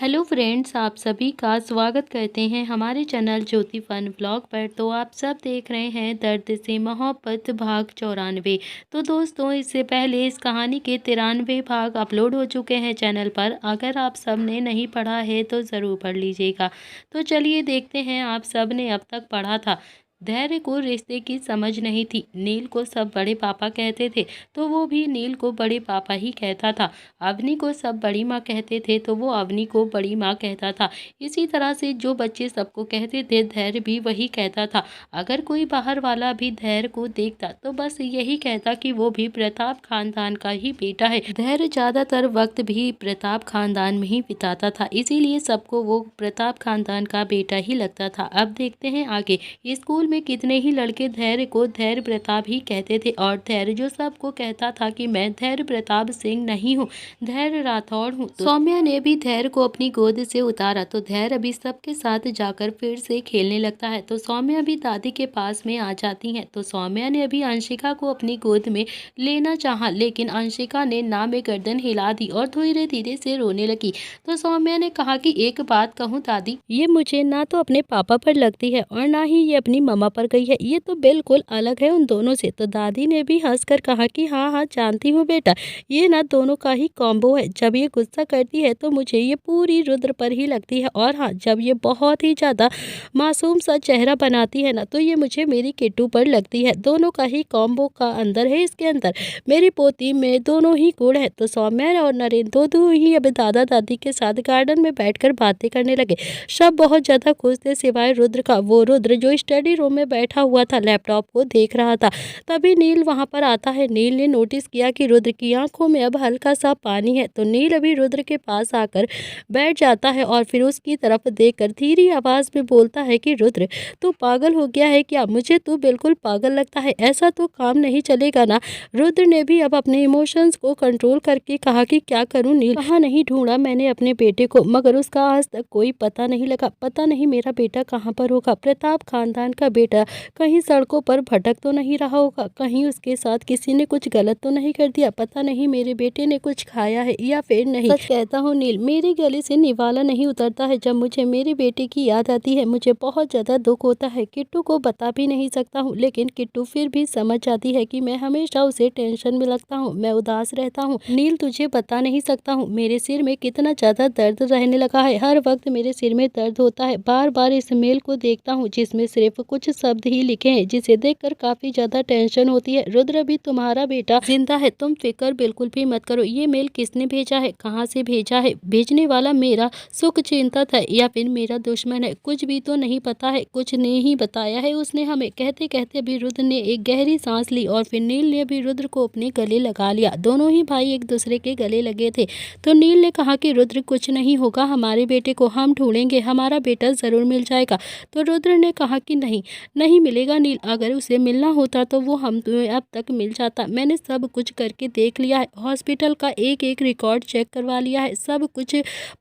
Hello friends, आप सभी का स्वागत करते हैं हमारे चैनल ज्योति फन ब्लॉग पर। तो आप सब देख रहे हैं दर्द से मोहब्बत भाग 94। तो दोस्तों, इससे पहले इस कहानी के 93 भाग अपलोड हो चुके हैं चैनल पर। अगर आप सब ने नहीं पढ़ा है तो ज़रूर पढ़ लीजिएगा। तो चलिए देखते हैं आप सब ने अब तक पढ़ा था। धैर्य को रिश्ते की समझ नहीं थी। नील को सब बड़े पापा कहते थे तो वो भी नील को बड़े पापा ही कहता था। अवनी को सब बड़ी माँ कहते थे तो वो अवनी को बड़ी माँ कहता था। इसी तरह से जो बच्चे सबको कहते थे धैर्य भी वही कहता था। अगर कोई बाहर वाला भी धैर्य को देखता तो बस यही कहता कि वो भी प्रताप खानदान का ही बेटा है। धैर्य ज्यादातर वक्त भी प्रताप खानदान में ही बिताता था, इसीलिए सबको वो प्रताप खानदान का बेटा ही लगता था। अब देखते हैं आगे। स्कूल में कितने ही लड़के धैर्य को धैर्य प्रताप ही कहते थे और धैर्य जो सबको कहता था कि मैं धैर्य प्रताप सिंह नहीं हूँ, धैर्य राठौड़ हूँ। तो सौम्या ने भी धैर्य को अपनी गोद से उतारा तो धैर्य अभी सबके साथ जाकर फिर से खेलने लगता है। तो सौम्या भी दादी के पास में आ जाती है। तो सौम्या ने अभी अंशिका को अपनी गोद में लेना चाहा, लेकिन अंशिका ने ना में गर्दन हिला दी और धीरे धीरे से रोने लगी। तो सौम्या ने कहा कि एक बात कहूँ दादी, ये मुझे ना तो अपने पापा पर लगती है और ना ही ये अपनी मम्मा पर गई है, ये तो बिल्कुल अलग है उन दोनों से। तो दादी ने भी हंसकर कहा कि हाँ हाँ जानती हूँ बेटा, ये ना दोनों का ही कॉम्बो है। जब ये गुस्सा करती है तो मुझे ये पूरी रुद्र पर ही लगती है, और हाँ जब ये बहुत ही ज़्यादा मासूम सा चेहरा बनाती है ना तो ये मुझे मेरी किट्टू पर लगती है। दोनों का ही कॉम्बो का अंदर है इसके अंदर, मेरी पोती में दोनों ही गुण है। तो सौम्या और नरेंद्र दो ही अब दादा दादी के साथ गार्डन में बैठकर बातें करने लगे। सब बहुत ज़्यादा खुश थे सिवाय रुद्र का। वो रुद्र जो स्टडी रूम में बैठा हुआ था लैपटॉप को देख रहा था। तभी नील वहां पर आता है। नील ने नोटिस किया कि रुद्र की आंखों में अब हल्का सा पानी है। तो नील अभी रुद्र के पास आकर बैठ जाता है और फिर उसकी तरफ देखकर धीरी आवाज में बोलता है कि रुद्र, तू पागल हो गया है क्या? मुझे तू बिल्कुल पागल लगता है, ऐसा तो काम नहीं चलेगा ना। रुद्र ने भी अब अपने इमोशंस को कंट्रोल करके कहा कि क्या करूं नील, कहाँ नहीं ढूंढा मैंने अपने बेटे को, मगर उसका आज तक कोई पता नहीं लगा। पता नहीं मेरा बेटा कहाँ पर होगा। प्रताप खानदान का बेटा कहीं सड़कों पर भटक तो नहीं रहा होगा, कहीं उसके साथ किसी ने कुछ गलत तो नहीं कर दिया, पता नहीं मेरे बेटे ने कुछ खाया है या फिर नहीं। सच कहता हूँ नील, मेरे गले से निवाला नहीं उतरता है जब मुझे मेरे बेटे की याद आती है। मुझे बहुत ज्यादा दुख होता है। किट्टू को बता भी नहीं सकता हूँ, लेकिन किट्टू फिर भी समझ जाती है कि मैं हमेशा उसे टेंशन में लगता हूँ, मैं उदास रहता हूँ। नील तुझे बता नहीं सकता हूँ मेरे सिर में कितना ज्यादा दर्द रहने लगा है। हर वक्त मेरे सिर में दर्द होता है। बार बार इस मेल को देखता हूँ जिसमें सिर्फ कुछ शब्द ही लिखे हैं, जिसे देखकर काफी ज्यादा टेंशन होती है। रुद्र भी तुम्हारा बेटा जिंदा है, तुम फिक्र बिल्कुल भी मत करो। ये मेल किसने भेजा है, कहाँ से भेजा है? भेजने वाला मेरा सुख चिंतक है या फिर मेरा दुश्मन है, कुछ भी तो नहीं पता है। कुछ ने ही बताया है उसने हमें। कहते कहते अभी रुद्र ने एक गहरी सांस ली और फिर नील ने भी रुद्र को अपने गले लगा लिया। दोनों ही भाई एक दूसरे के गले लगे थे। तो नील ने कहा कि रुद्र कुछ नहीं होगा, हमारे बेटे को हम ढूंढेंगे, हमारा बेटा जरूर मिल जाएगा। तो रुद्र ने कहा कि नहीं, नहीं मिलेगा नील, अगर उसे मिलना होता तो वो हम तुम्हें अब तक मिल जाता। मैंने सब कुछ करके देख लिया है, हॉस्पिटल का एक एक रिकॉर्ड चेक करवा लिया है, सब कुछ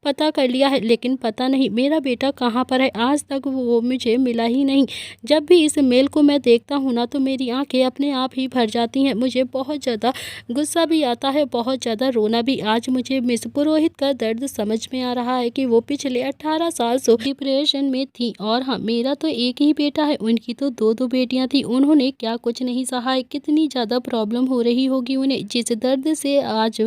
पता कर लिया है, लेकिन पता नहीं मेरा बेटा कहाँ पर है। आज तक वो मुझे मिला ही नहीं। जब भी इस मेल को मैं देखता हूँ ना तो मेरी आंखें अपने आप ही भर जाती हैं। मुझे बहुत ज़्यादा गुस्सा भी आता है, बहुत ज़्यादा रोना भी। आज मुझे मिस पुरोहित का दर्द समझ में आ रहा है कि वो पिछले 18 साल से डिप्रेशन में थी, और हाँ मेरा तो एक ही बेटा है, उनकी तो दो दो बेटियां थी। उन्होंने क्या कुछ नहीं सहा है, कितनी ज़्यादा प्रॉब्लम हो रही होगी उन्हें। जिस दर्द से आज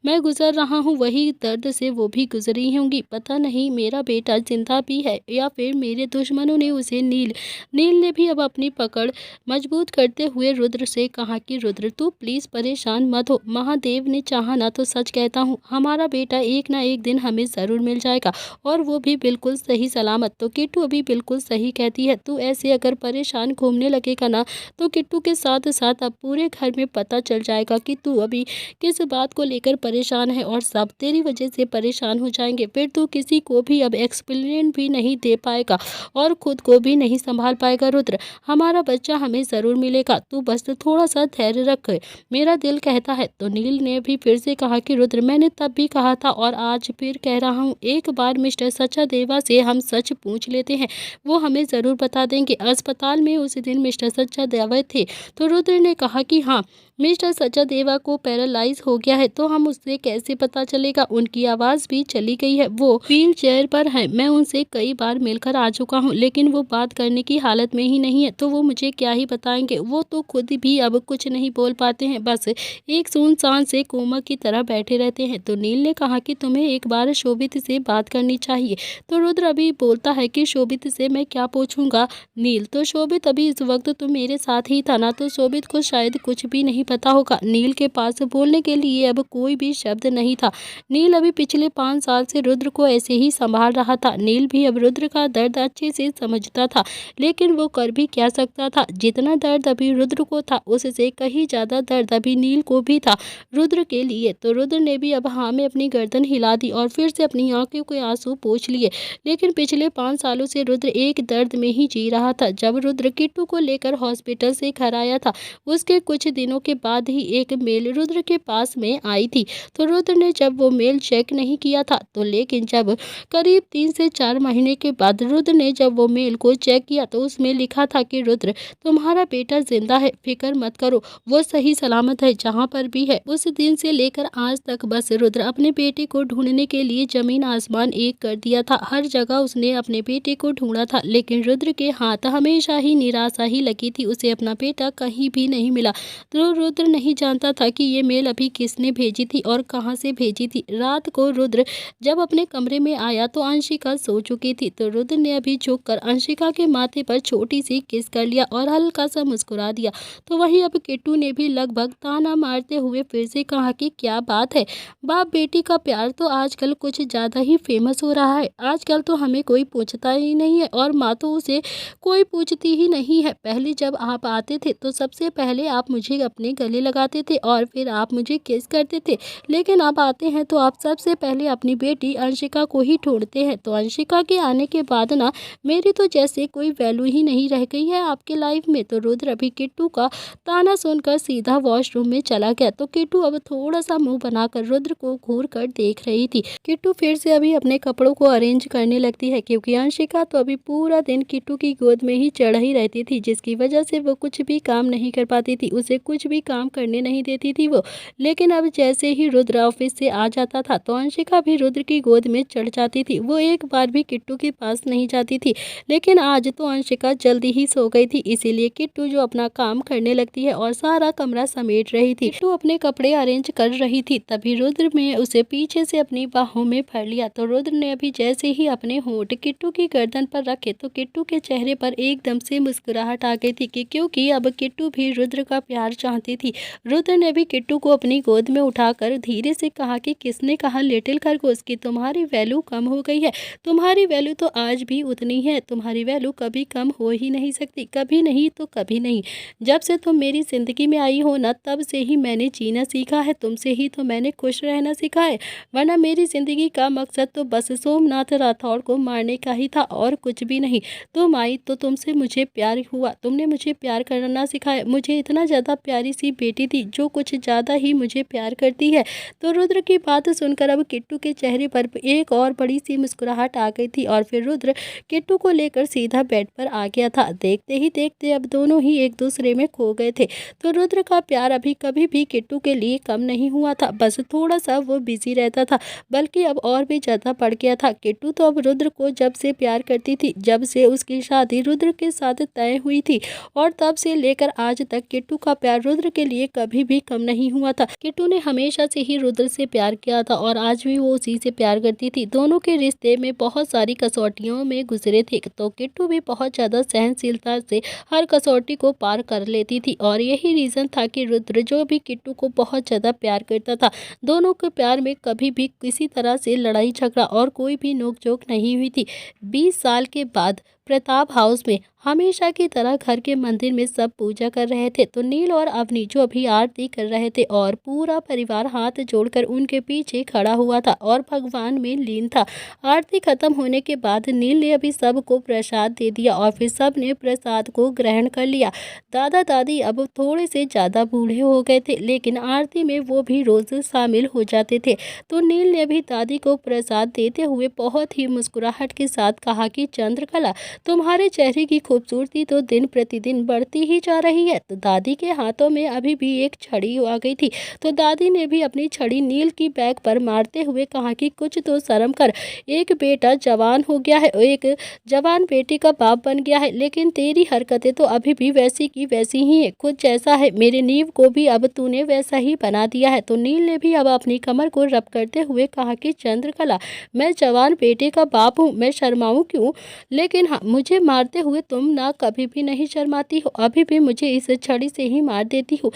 मैं गुजर रहा हूँ वही दर्द से वो भी गुजरी होंगी। पता नहीं मेरा बेटा जिंदा भी है या फिर मेरे दुश्मनों ने उसे नील ने भी अब अपनी पकड़ मजबूत करते हुए रुद्र से कहा कि रुद्र तू प्लीज परेशान मत हो, महादेव ने चाहा ना तो सच कहता हूँ हमारा बेटा एक ना एक दिन हमें जरूर मिल जाएगा, और वो भी बिल्कुल सही सलामत। तो किट्टू अभी बिल्कुल सही कहती है, तू ऐसे अगर परेशान घूमने लगेगा ना तो किट्टू के साथ साथ अब पूरे घर में पता चल जाएगा कि तू अभी किस बात को लेकर परेशान है, और सब तेरी वजह से परेशान हो जाएंगे। फिर तू किसी को भी अब एक्सप्लेन भी नहीं दे पाएगा और खुद को भी नहीं संभाल पाएगा। रुद्र, हमारा बच्चा हमें जरूर मिलेगा, तू बस थोड़ा सा धैर्य रख, मेरा दिल कहता है। तो नील ने भी फिर से कहा कि रुद्र मैंने तब भी कहा था और आज फिर कह रहा हूँ, एक बार मिस्टर सचादेवा से हम सच पूछ लेते हैं, वो हमें जरूर बता देंगे। अस्पताल में उस दिन मिस्टर सचादेवा थे। तो रुद्र ने कहा कि हाँ मिस्टर सचादेवा को पैरालाइज हो गया है, तो हम उससे कैसे पता चलेगा? उनकी आवाज़ भी चली गई है, वो व्हील चेयर पर है। मैं उनसे कई बार मिलकर आ चुका हूँ, लेकिन वो बात करने की हालत में ही नहीं है, तो वो मुझे क्या ही बताएंगे। वो तो खुद भी अब कुछ नहीं बोल पाते हैं, बस एक सुनसान से कोमा की तरह बैठे रहते हैं। तो नील ने कहा कि तुम्हें एक बार शोभित से बात करनी चाहिए। तो रुद्र अभी बोलता है कि शोभित से मैं क्या पूछूंगा? नील, तो शोभित अभी इस वक्त तो मेरे साथ ही था ना, तो शोभित को शायद कुछ भी नहीं पता होगा। नील के पास बोलने के लिए अब कोई भी शब्द नहीं था। नील अभी पिछले 5 साल से रुद्र को ऐसे ही संभाल रहा था। नील भी अब रुद्र का दर्द अच्छे से समझता था, लेकिन वो कर भी क्या सकता था? जितना दर्द अभी रुद्र को था, उससे कहीं ज्यादा दर्द अभी नील को भी था रुद्र के लिए। तो रुद्र ने भी अब हाँ में अपनी गर्दन हिला दी और फिर से अपनी आंखों के आंसू पोंछ लिए। लेकिन पिछले 5 सालों से रुद्र एक दर्द में ही जी रहा था। जब रुद्र किट्टू को लेकर हॉस्पिटल से घर आया था, उसके कुछ दिनों के बाद ही एक मेल रुद्र के पास में आई थी। तो रुद्र ने जब वो मेल चेक नहीं किया था, तो लेकिन जब करीब 3 से 4 महीने के बाद रुद्र ने जब वो मेल को चेक किया, तो उसमें लिखा था कि रुद्र, तुम्हारा बेटा जिंदा है, फिक्र मत करो, वो सही सलामत है जहाँ पर भी है। उस दिन से लेकर आज तक बस रुद्र अपने बेटे को ढूंढने के लिए जमीन आसमान एक कर दिया था। हर जगह उसने अपने बेटे को ढूंढा था, लेकिन रुद्र के हाथ हमेशा ही निराशा ही लगी थी। उसे अपना बेटा कहीं भी नहीं मिला। तो रुद्र नहीं जानता था कि ये मेल अभी किसने भेजी थी और कहाँ से भेजी थी। रात को रुद्र जब अपने कमरे में आया तो अंशिका सो चुकी थी। तो रुद्र ने अभी झुककर अंशिका के माथे पर छोटी सी किस कर लिया और हल्का सा मुस्कुरा दिया। तो वहीं अब किट्टू ने भी लगभग ताना मारते हुए फिर से कहा कि क्या बात है, बाप बेटी का प्यार तो आजकल कुछ ज़्यादा ही फेमस हो रहा है। आजकल तो हमें कोई पूछता ही नहीं है और माँ तो उसे कोई पूछती ही नहीं है। पहले जब आप आते थे तो सबसे पहले आप मुझे अपने गले लगाते थे और फिर आप मुझे किस करते थे, लेकिन अब आते हैं तो आप सबसे पहले अपनी बेटी अंशिका को ही ढूंढते हैं। तो अंशिका के आने के बाद ना मेरी तो जैसे कोई वैल्यू ही नहीं रह गई है आपके लाइफ में। तो रुद्र अभी किट्टू का ताना सुनकर सीधा वॉशरूम में चला गया। तो किट्टू अब थोड़ा सा मुंह बनाकर रुद्र को घूर कर देख रही थी। किट्टू फिर से अभी अपने कपड़ों को अरेंज करने लगती है, क्योंकि अंशिका तो अभी पूरा दिन किट्टू की गोद में ही चढ़ ही रहती थी, जिसकी वजह से वो कुछ भी काम नहीं कर पाती थी, उसे कुछ भी काम करने नहीं देती थी वो। लेकिन अब जैसे ही रुद्र ऑफिस से आ जाता था, तो अंशिका भी रुद्र की गोद में चढ़ जाती थी। वो एक बार भी किट्टू के पास नहीं जाती थी। लेकिन आज तो अंशिका जल्दी ही सो गई थी, इसीलिए किट्टू जो अपना काम करने लगती है और सारा कमरा समेट रही थी। किट्टू अपने कपड़े अरेंज कर रही थी, तभी रुद्र ने उसे पीछे से अपनी बाहों में भर लिया। तो रुद्र ने अभी जैसे ही अपने होंठ किट्टू की गर्दन पर रखे, तो किट्टू के चेहरे पर एकदम से मुस्कुराहट आ गई थी क्योंकि अब किट्टू भी रुद्र का प्यार चाहती थी। रुद्र ने भी किट्टू को अपनी गोद में उठाकर धीरे से कहा कि किसने कहा लिटिल खरगोश की तुम्हारी वैल्यू कम हो गई है? तुम्हारी वैल्यू तो आज भी उतनी है, तुम्हारी वैल्यू कभी कम हो ही नहीं सकती, कभी नहीं तो कभी नहीं। जब से तुम मेरी जिंदगी में आई हो ना, तब से ही मैंने जीना सीखा है, तुमसे ही तो मैंने खुश रहना सीखा है, वरना मेरी जिंदगी का मकसद तो बस सोमनाथ राठौड़ को मारने का ही था और कुछ भी नहीं। तुम आई तो तुमसे मुझे प्यार हुआ, तुमने मुझे प्यार करना सिखाया। मुझे इतना ज़्यादा प्यारी सी बेटी थी जो कुछ ज़्यादा ही मुझे प्यार करती है। तो रुद्र की बात सुनकर अब किट्टू के चेहरे पर एक और बड़ी सी मुस्कुराहट आ गई थी और फिर रुद्र किट्टू को लेकर सीधा बेड पर आ गया था। देखते ही देखते अब दोनों ही एक दूसरे में खो गए थे। तो रुद्र का प्यार अभी कभी भी किट्टू के लिए कम नहीं हुआ था, बस थोड़ा सा वो बिजी रहता था, बल्कि अब और भी ज़्यादा बढ़ गया था। किट्टू तो अब रुद्र को जब से प्यार करती थी, जब से उसकी शादी रुद्र के साथ तय हुई थी, और तब से लेकर आज तक किट्टू का प्यार रुद्र के लिए कभी भी कम नहीं हुआ था। किट्टू ने हमेशा से ही रुद्र से प्यार किया था और आज भी वो उसी से प्यार करती थी। दोनों के रिश्ते में बहुत सारी कसौटियों में गुजरे थे, तो किट्टू भी बहुत ज़्यादा सहनशीलता से हर कसौटी को पार कर लेती थी, और यही रीज़न था कि रुद्र जो भी किट्टू को बहुत ज़्यादा प्यार करता था। दोनों के प्यार में कभी भी किसी तरह से लड़ाई झगड़ा और कोई भी नोकझोंक नहीं हुई थी। 20 साल के बाद प्रताप हाउस में हमेशा की तरह घर के मंदिर में सब पूजा कर रहे थे। तो नील और अवनी जो अभी आरती कर रहे थे और पूरा परिवार हाथ जोड़कर उनके पीछे खड़ा हुआ था और भगवान में लीन था। आरती खत्म होने के बाद नील ने अभी सबको प्रसाद दे दिया और फिर सब ने प्रसाद को ग्रहण कर लिया। दादा दादी अब थोड़े से ज़्यादा बूढ़े हो गए थे, लेकिन आरती में वो भी रोज़ शामिल हो जाते थे। तो नील ने भी दादी को प्रसाद देते हुए बहुत ही मुस्कुराहट के साथ कहा कि चंद्रकला, तुम्हारे चेहरे की खूबसूरती तो दिन प्रतिदिन बढ़ती ही जा रही है। तो दादी के हाथों में अभी भी एक छड़ी आ गई थी। तो दादी ने भी अपनी छड़ी नील की बैग पर मारते हुए कहा कि कुछ तो शर्म कर, एक बेटा जवान हो गया है, एक जवान बेटे का बाप बन गया है, लेकिन तेरी हरकतें तो अभी भी वैसी की वैसी ही है। कुछ जैसा है, मेरे नींव को भी अब तूने वैसा ही बना दिया है। तो नील ने भी अब अपनी कमर को रब करते हुए कहा कि चंद्रकला, मैं जवान बेटे का बाप हूँ, मैं शर्माऊँ क्यों? लेकिन हाँ, मुझे मारते हुए तुम ना कभी भी नहीं शर्माती हो, अभी भी मुझे इस छड़ी से ही मार देती हो।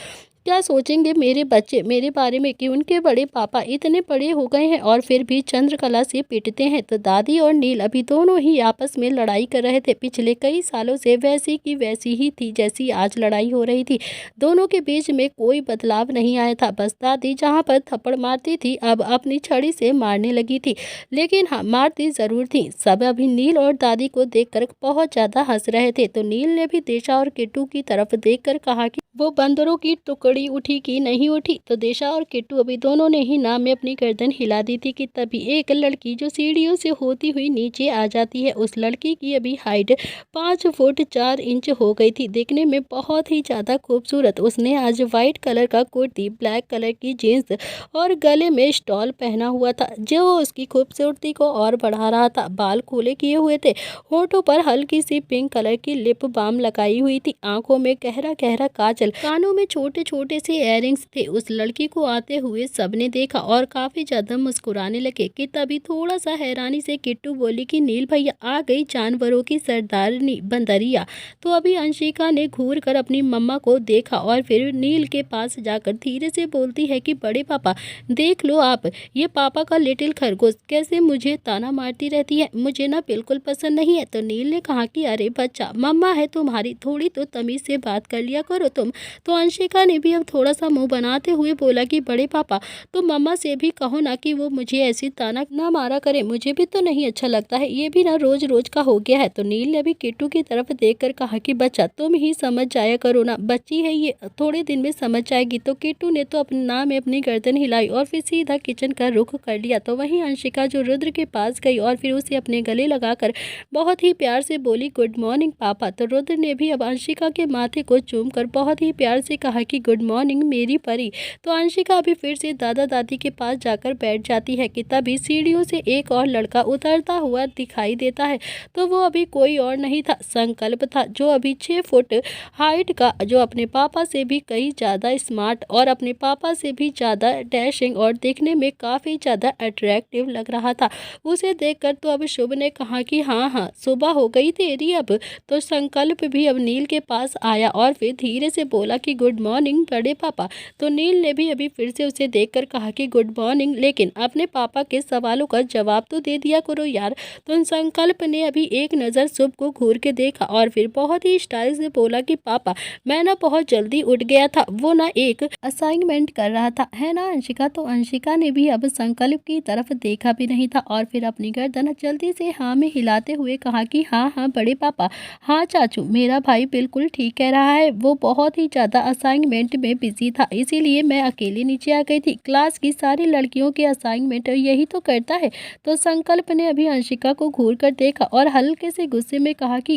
क्या सोचेंगे मेरे बच्चे मेरे बारे में कि उनके बड़े पापा इतने बड़े हो गए हैं और फिर भी चंद्रकला से पिटते हैं। तो दादी और नील अभी दोनों ही आपस में लड़ाई कर रहे थे। पिछले कई सालों से वैसी की वैसी ही थी जैसी आज लड़ाई हो रही थी। दोनों के बीच में कोई बदलाव नहीं आया था। बस दादी जहाँ पर थप्पड़ मारती थी अब अपनी छड़ी से मारने लगी थी। लेकिन हाँ, मारती जरूर थी। सब अभी नील और दादी को देखकर बहुत ज्यादा हंस रहे थे। तो नील ने भी देशा और किट्टू की तरफ देखकर कहा कि वो बंदरों की टुकड़ी उठी कि नहीं उठी। तो देशा और किट्टू अभी दोनों ने ही नाम में अपनी गर्दन हिला दी थी कि तभी एक लड़की जो सीढ़ियों से होती हुई नीचे आ जाती है। उस लड़की की अभी हाइट 5 फुट 4 इंच हो गई थी, देखने में बहुत ही ज़्यादा खूबसूरत। उसने आज वाइट कलर का कुर्ती, ब्लैक कलर की जीन्स और गले में स्टॉल पहना हुआ था जो उसकी खूबसूरती को और बढ़ा रहा था। बाल खुले किए हुए थे, होठों पर हल्की सी पिंक कलर की लिप बाम लगाई हुई थी, आंखों में गहरा गहरा काजल, कानों में छोटे छोटे से इयररिंग्स थे। उस लड़की को आते हुए सबने देखा और काफी ज्यादा मुस्कुराने लगे कि तभी थोड़ा सा हैरानी से किट्टू बोली कि नील भैया, आ गई जानवरों की सरदारनी बंदरिया। तो अभी अंशिका ने घूर कर अपनी मम्मा को देखा और फिर नील के पास जाकर धीरे से बोलती है कि बड़े पापा देख लो आप, ये पापा का लिटिल खरगोश कैसे मुझे ताना मारती रहती है, मुझे ना बिल्कुल पसंद नहीं है। तो नील ने कहा कि अरे बच्चा, मम्मा है तुम्हारी, थोड़ी तो तमीज से बात कर लिया करो तुम। तो अंशिका ने भी अब थोड़ा सा मुंह बनाते हुए बोला कि बड़े पापा, तो मम्मा से भी कहो ना कि वो मुझे ऐसी ताना ना मारा करे, मुझे भी तो नहीं अच्छा लगता है, ये भी ना रोज रोज का हो गया है। तो नील ने भी किट्टू की तरफ देखकर कहा कि बच्चा तुम ही समझ जाया करो ना, बच्ची है ये, थोड़े दिन में समझ जाएगी। तो किट्टू ने तो अपने नाम में अपनी गर्दन हिलाई और फिर सीधा किचन का रुख कर लिया। तो वहीं अंशिका जो रुद्र के पास गई और फिर उसे अपने गले लगाकर बहुत ही प्यार से बोली गुड मॉर्निंग पापा। तो रुद्र ने भी अब अंशिका के माथे को चूम कर बहुत ही प्यार से कहा कि गुड मॉर्निंग मेरी परी। तो अंशिका अभी फिर से दादा दादी के पास जाकर बैठ जाती है कि तभी सीढ़ियों से एक और लड़का उतरता हुआ दिखाई देता है। तो वो अभी कोई और नहीं था, संकल्प था, जो अभी 6 फुट हाइट का, जो अपने पापा से भी कहीं ज़्यादा स्मार्ट और अपने पापा से भी ज़्यादा डैशिंग और देखने में काफ़ी ज़्यादा अट्रैक्टिव लग रहा था। उसे देखकर तो अब शुभ ने कहा कि हाँ हाँ, सुबह हो गई तेरी अब। तो संकल्प भी अब नील के पास आया और फिर धीरे से बोला कि गुड मॉर्निंग बड़े पापा। तो नील ने भी अभी फिर से उसे देखकर कहा कि गुड मॉर्निंग, लेकिन अपने पापा के सवालों का जवाब तो दे दिया करो यार। तो संकल्प ने अभी एक नज़र शुभ को घूर के देखा और फिर बहुत ही स्टाइल से बोला कि पापा, मैं ना बहुत जल्दी उठ गया था, वो ना एक असाइनमेंट कर रहा था, है ना अंशिका। तो अंशिका ने भी अब संकल्प की तरफ देखा भी नहीं था और फिर अपनी गर्दन जल्दी से हाँ में हिलाते हुए कहा कि हाँ हाँ बड़े पापा, हाँ चाचू, मेरा भाई बिल्कुल ठीक कह रहा है, वो बहुत ही ज़्यादा असाइनमेंट में बिजी था, इसीलिए मैं अकेले नीचे आ गई थी, क्लास की सारी लड़कियों के असाइनमेंट यही तो करता है। तो संकल्प ने अभी अंशिका को घूर कर देखा और हल्के से गुस्से में कहा कि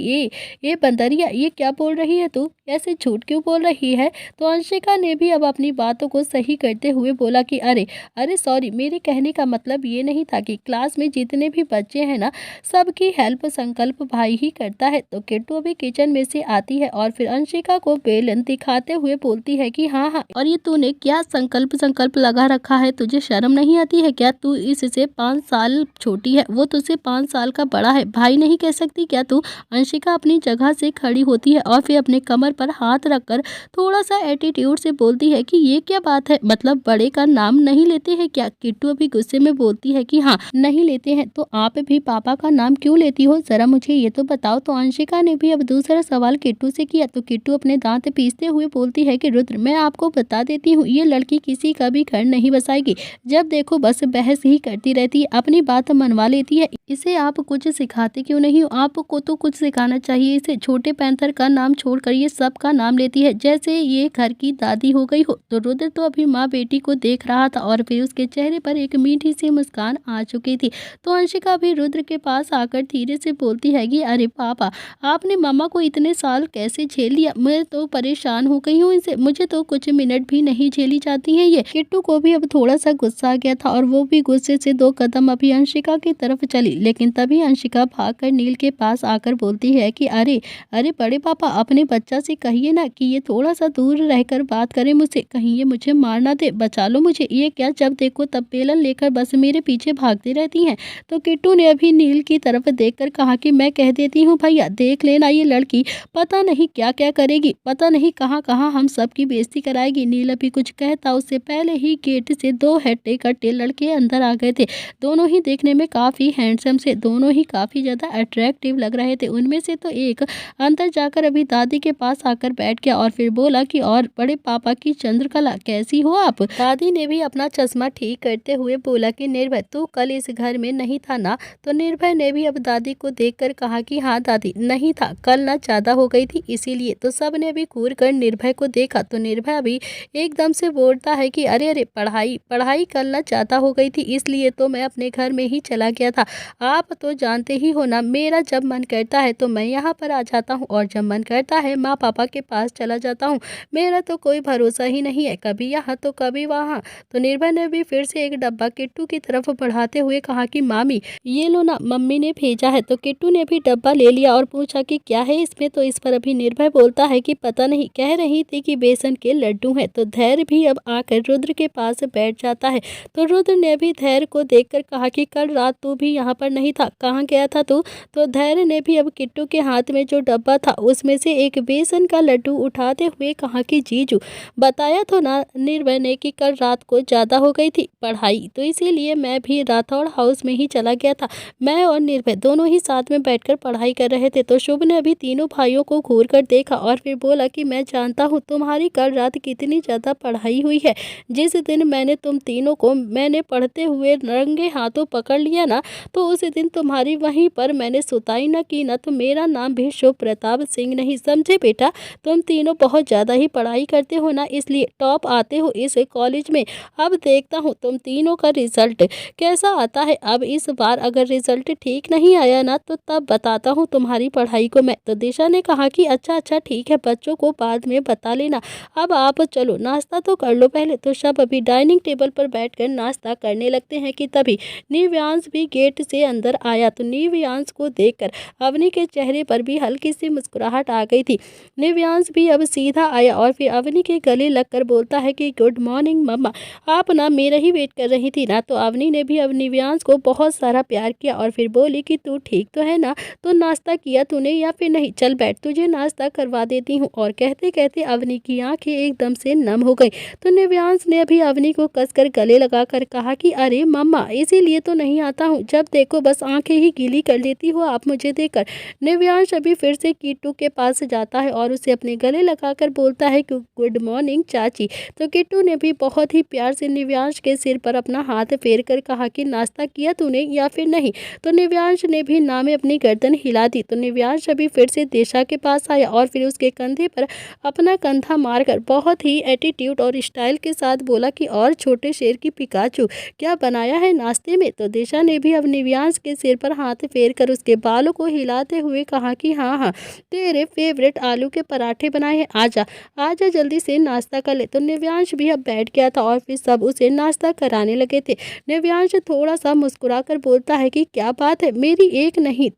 ये बंदरिया, ये क्या बोल रही है तू, ऐसे झूठ क्यों बोल रही है। तो अंशिका ने भी अब अपनी बातों को सही करते हुए बोला कि अरे अरे सॉरी, मेरे कहने का मतलब ये नहीं था कि क्लास में जितने भी बच्चे हैं ना, सबकी हेल्प संकल्प भाई ही करता है। तो किट्टू अभी किचन में से आती है और फिर अंशिका को बेलन दिखाते हुए बोलती है कि हाँ हाँ, और ये तूने क्या संकल्प संकल्प लगा रखा है, तुझे शर्म नहीं आती है क्या, तू इससे 5 साल छोटी है, वो तुझसे 5 साल का बड़ा है, भाई नहीं कह सकती क्या तू। अंशिका अपनी जगह से खड़ी होती है और फिर अपने कमर पर हाथ रखकर थोड़ा सा एटीट्यूड से बोलती है कि ये क्या बात है, मतलब बड़े का नाम नहीं लेते हैं क्या। किट्टू अभी गुस्से में बोलती है कि हाँ नहीं लेते हैं, तो आप भी पापा का नाम क्यों लेती हो, जरा मुझे ये तो बताओ। तो अंशिका ने भी अब दूसरा सवाल किट्टू से किया। तो किट्टू अपने दांत पीसते हुए बोलती है कि रुद्र, मैं आपको बता देती हूँ, ये लड़की किसी का भी घर नहीं बसाएगी। जब देखो बस बहस ही करती रहती है, अपनी बात मनवा लेती है। इसे आप कुछ सिखाते क्यों नहीं हो? आपको तो कुछ सिखाना चाहिए इसे। छोटे पैंथर का नाम छोड़कर ये सब का नाम लेती है, जैसे ये घर की दादी हो गई हो। तो रुद्र तो अभी माँ बेटी को देख रहा था और फिर उसके चेहरे पर एक मीठी सी मुस्कान आ चुकी थी। तो अंशिका भी रुद्र के पास आकर धीरे से बोलती है कि अरे पापा, आपने मम्मा को इतने साल कैसे झेल लिया? मैं तो परेशान हो गई हूँ इनसे, मुझे तो कुछ मिनट भी नहीं झेली जाती है ये। किट्टू को भी अब थोड़ा सा गुस्सा आ गया था और वो भी गुस्से से 2 कदम अभी अंशिका की तरफ चली, लेकिन तभी अंशिका भागकर नील के पास आकर बोलती है कि अरे अरे बड़े पापा, अपने बच्चा से कहिए ना कि ये थोड़ा सा दूर रहकर बात करे मुझसे, कहीं ये मुझे मार ना दे, बचा लो मुझे। ये क्या जब देखो तब बेलन लेकर बस मेरे पीछे भागती रहती हैं। तो किट्टू ने अभी नील की तरफ देखकर कहा कि मैं कह देती हूँ भैया, देख लेना ये लड़की पता नहीं क्या क्या करेगी, पता नहीं कहाँ कहाँ हम सबकी बेइज्जती कराएगी। नील अभी कुछ कहता उससे पहले ही गेट से 2 हट्टे कट्टे लड़के अंदर आ गए थे। दोनों ही देखने में काफ़ी हैंडसम से, दोनों ही काफ़ी ज़्यादा अट्रैक्टिव लग रहे थे। उनमें से तो एक अंदर जाकर अभी दादी के पास आकर बैठ गया और फिर बोला कि और बड़े पापा की चंद्रकला, कैसी हो आप? दादी ने भी अपना चश्मा ठीक करते हुए बोला कि निर्भय, तू कल इस घर में नहीं था ना? तो निर्भय ने भी अब दादी को देखकर कहा कि हाँ दादी, नहीं था, कल ना ज़्यादा हो गई थी इसीलिए। तो सब ने भी घूर कर निर्भय को देखा। तो निर्भय भी एकदम से बोलता है कि अरे अरे, पढ़ाई पढ़ाई कल ना ज़्यादा हो गई थी, इसलिए तो मैं अपने घर में ही चला गया था। आप तो जानते ही हो ना, मेरा जब मन करता है तो मैं यहाँ पर आ जाता हूँ और जब मन करता है माँ पापा के पास चला जाता हूँ। मेरा तो कोई भरोसा ही नहीं है, कभी यहाँ तो कभी वहाँ। तो निर्भय ने भी फिर से एक डब्बा किट्टू की तरफ बढ़ाते हुए कहा कि मामी, ये लो ना, मम्मी ने भेजा है। तो किट्टू ने भी डब्बा ले लिया और पूछा कि क्या है इसमें? तो इस पर अभी निर्भय बोलता है कि पता नहीं, कह रही थी कि बेसन के लड्डू हैं। तो धैर्य भी अब आकर रुद्र के पास बैठ जाता है। तो रुद्र ने भी धैर्य को देखकर कहा कि कल रात तू भी यहाँ पर नहीं था, कहाँ गया था तू? तो धैर्य ने भी अब किट्टू के हाथ में जो डब्बा था उसमें से एक बेसन का लड्डू उठाते हुए कहा कि जीजू, बताया तो ना निर्भय ने कि कल रात को ज़्यादा हो गई थी पढ़ाई, तो इसीलिए मैं भी राठौड़ हाउस में ही चला गया था। मैं और निर्भय दोनों ही साथ में बैठकर पढ़ाई कर रहे थे। तो शुभ ने अभी तीनों भाइयों को घूर कर देखा और फिर बोला कि मैं जानता हूँ तुम्हारी कल रात कितनी ज़्यादा पढ़ाई हुई है। जिस दिन मैंने तुम तीनों को मैंने पढ़ते हुए रंगे हाथों पकड़ लिया ना, तो उस दिन तुम्हारी वहीं पर मैंने सुताई न की ना, तो मेरा नाम भी शुभ प्रताप सिंह नहीं, समझे बेटा? तुम तीनों बहुत ज़्यादा ही पढ़ाई करते हो ना, इसलिए टॉप आते हो इस कॉलेज में। अब देखता हूँ तुम तीनों का रिजल्ट कैसा आता है। अब इस बार अगर रिजल्ट ठीक नहीं आया ना, तो तब बताता हूँ तुम्हारी पढ़ाई को मैं। तो दिशा ने कहा कि अच्छा अच्छा ठीक है, बच्चों को बाद में बता लेना, अब आप चलो नाश्ता तो कर लो पहले। तो सब अभी डाइनिंग टेबल पर बैठकर नाश्ता करने लगते हैं कि तभी निव्यांश भी गेट से अंदर आया। तो निव्यांश को देखकर अवनी के चेहरे पर भी हल्की सी मुस्कुराहट आ गई थी। निव्यांश भी अब सीधा आया और फिर अवनी के गले लगकर बोलता है कि गुड मॉर्निंग मम्मा, आप ना मेरा ही वेट कर रही थी ना? तो अवनी ने भी अब निव्यांश को बहुत सारा प्यार किया और फिर बोली कि तू ठीक तो है ना? तो नाश्ता किया तूने या फिर नहीं? चल बैठ, तुझे नाश्ता करवा देती हूँ। और कहते कहते अवनी की आंखें एकदम से नम हो गई। तो निव्यांश ने अभी अवनी को कसकर गले लगाकर कहा कि अरे मम्मा, इसीलिए तो नहीं आता हूँ, जब देखो बस आंखें ही गीली कर लेती हो आप मुझे देखकर। निव्यांश अभी फिर से किट्टू के पास जाता है और उसे अपने गले लगाकर बोलता है कि गुड मॉर्निंग चाची। तो किट्टू ने भी बहुत ही प्यार से निव्यांश के सिर पर अपना हाथ फेर कर कहा कि नाश्ता किया तूने या फिर नहीं? तो निव्यांश ने भी ना में अपनी गर्दन हिला दी। तो निव्यांश अभी फिर से दिशा के पास आया और फिर उसके कंधे पर अपना कंधा मारकर बहुत ही एटीट्यूड और स्टाइल के साथ बोला कि और छोटे शेर की पिकाचू, क्या बनाया है नाश्ते में? तो दिशा ने भी अब निव्यांश के सिर पर हाथ फेर कर उसके बालों को हिलाते हुए कहा कि हाँ हाँ, तेरे फेवरेट आलू के पराठे बनाए हैं, आजा आजा जल्दी से नाश्ता कर ले। तो निव्यांश भी अब बैठ गया था और फिर सब उसे नाश्ता कराने लगे थे। निव्यांश थोड़ा सा मुस्कुरा कर बोलता है कि क्या बात है, मेरी एक नहीं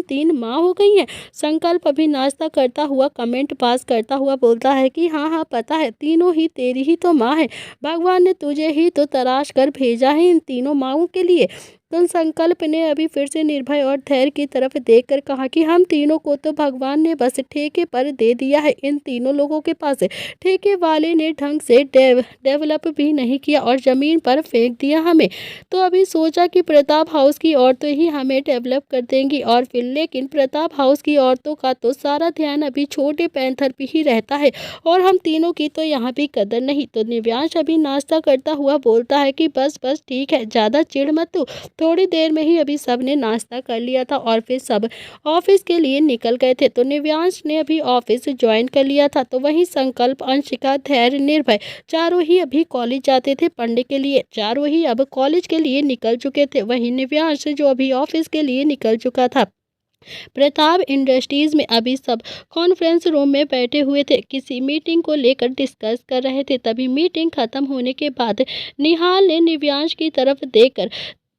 3 माँ हो गई हैं। संकल्प अभी नाश्ता करता हुआ कमेंट पास करता हुआ बोलता है कि हाँ हाँ पता है, तीनों ही तेरी ही तो माँ है, भगवान ने तुझे ही तो तराश कर भेजा है इन तीनों माँओं के लिए। तो संकल्प ने अभी फिर से निर्भय और धैर्य की तरफ देखकर कहा कि हम तीनों को तो भगवान ने बस ठेके पर दे दिया है। इन तीनों लोगों के पास ठेके वाले ने ढंग से डेवलप भी नहीं किया और ज़मीन पर फेंक दिया हमें। तो अभी सोचा कि प्रताप हाउस की औरतें ही हमें डेवलप कर देंगी और फिर लेकिन प्रताप हाउस की औरतों का तो सारा ध्यान अभी छोटे पैंथर पे ही रहता है और हम तीनों की तो यहाँ भी कदर नहीं। तो निव्यांश अभी नाश्ता करता हुआ बोलता है कि बस बस ठीक है, ज़्यादा चिढ़ मत तू। थोड़ी देर में ही अभी सब ने नाश्ता कर लिया था और फिर सब ऑफिस के लिए निकल गए थे। तो निव्यांश ने अभी ऑफिस ज्वाइन कर लिया था। तो वहीं संकल्प, अंशिका, धैर्य, निर्भय चारों ही अभी कॉलेज जाते थे पढ़ने के लिए। चारों ही अब कॉलेज के लिए निकल चुके थे। वहीं निव्यांश जो अभी ऑफिस के लिए निकल चुका था। प्रताप इंडस्ट्रीज में अभी सब कॉन्फ्रेंस रूम में बैठे हुए थे, किसी मीटिंग को लेकर डिस्कस कर रहे थे। तभी मीटिंग खत्म होने के बाद निहाल ने निव्यांश की तरफ देखकर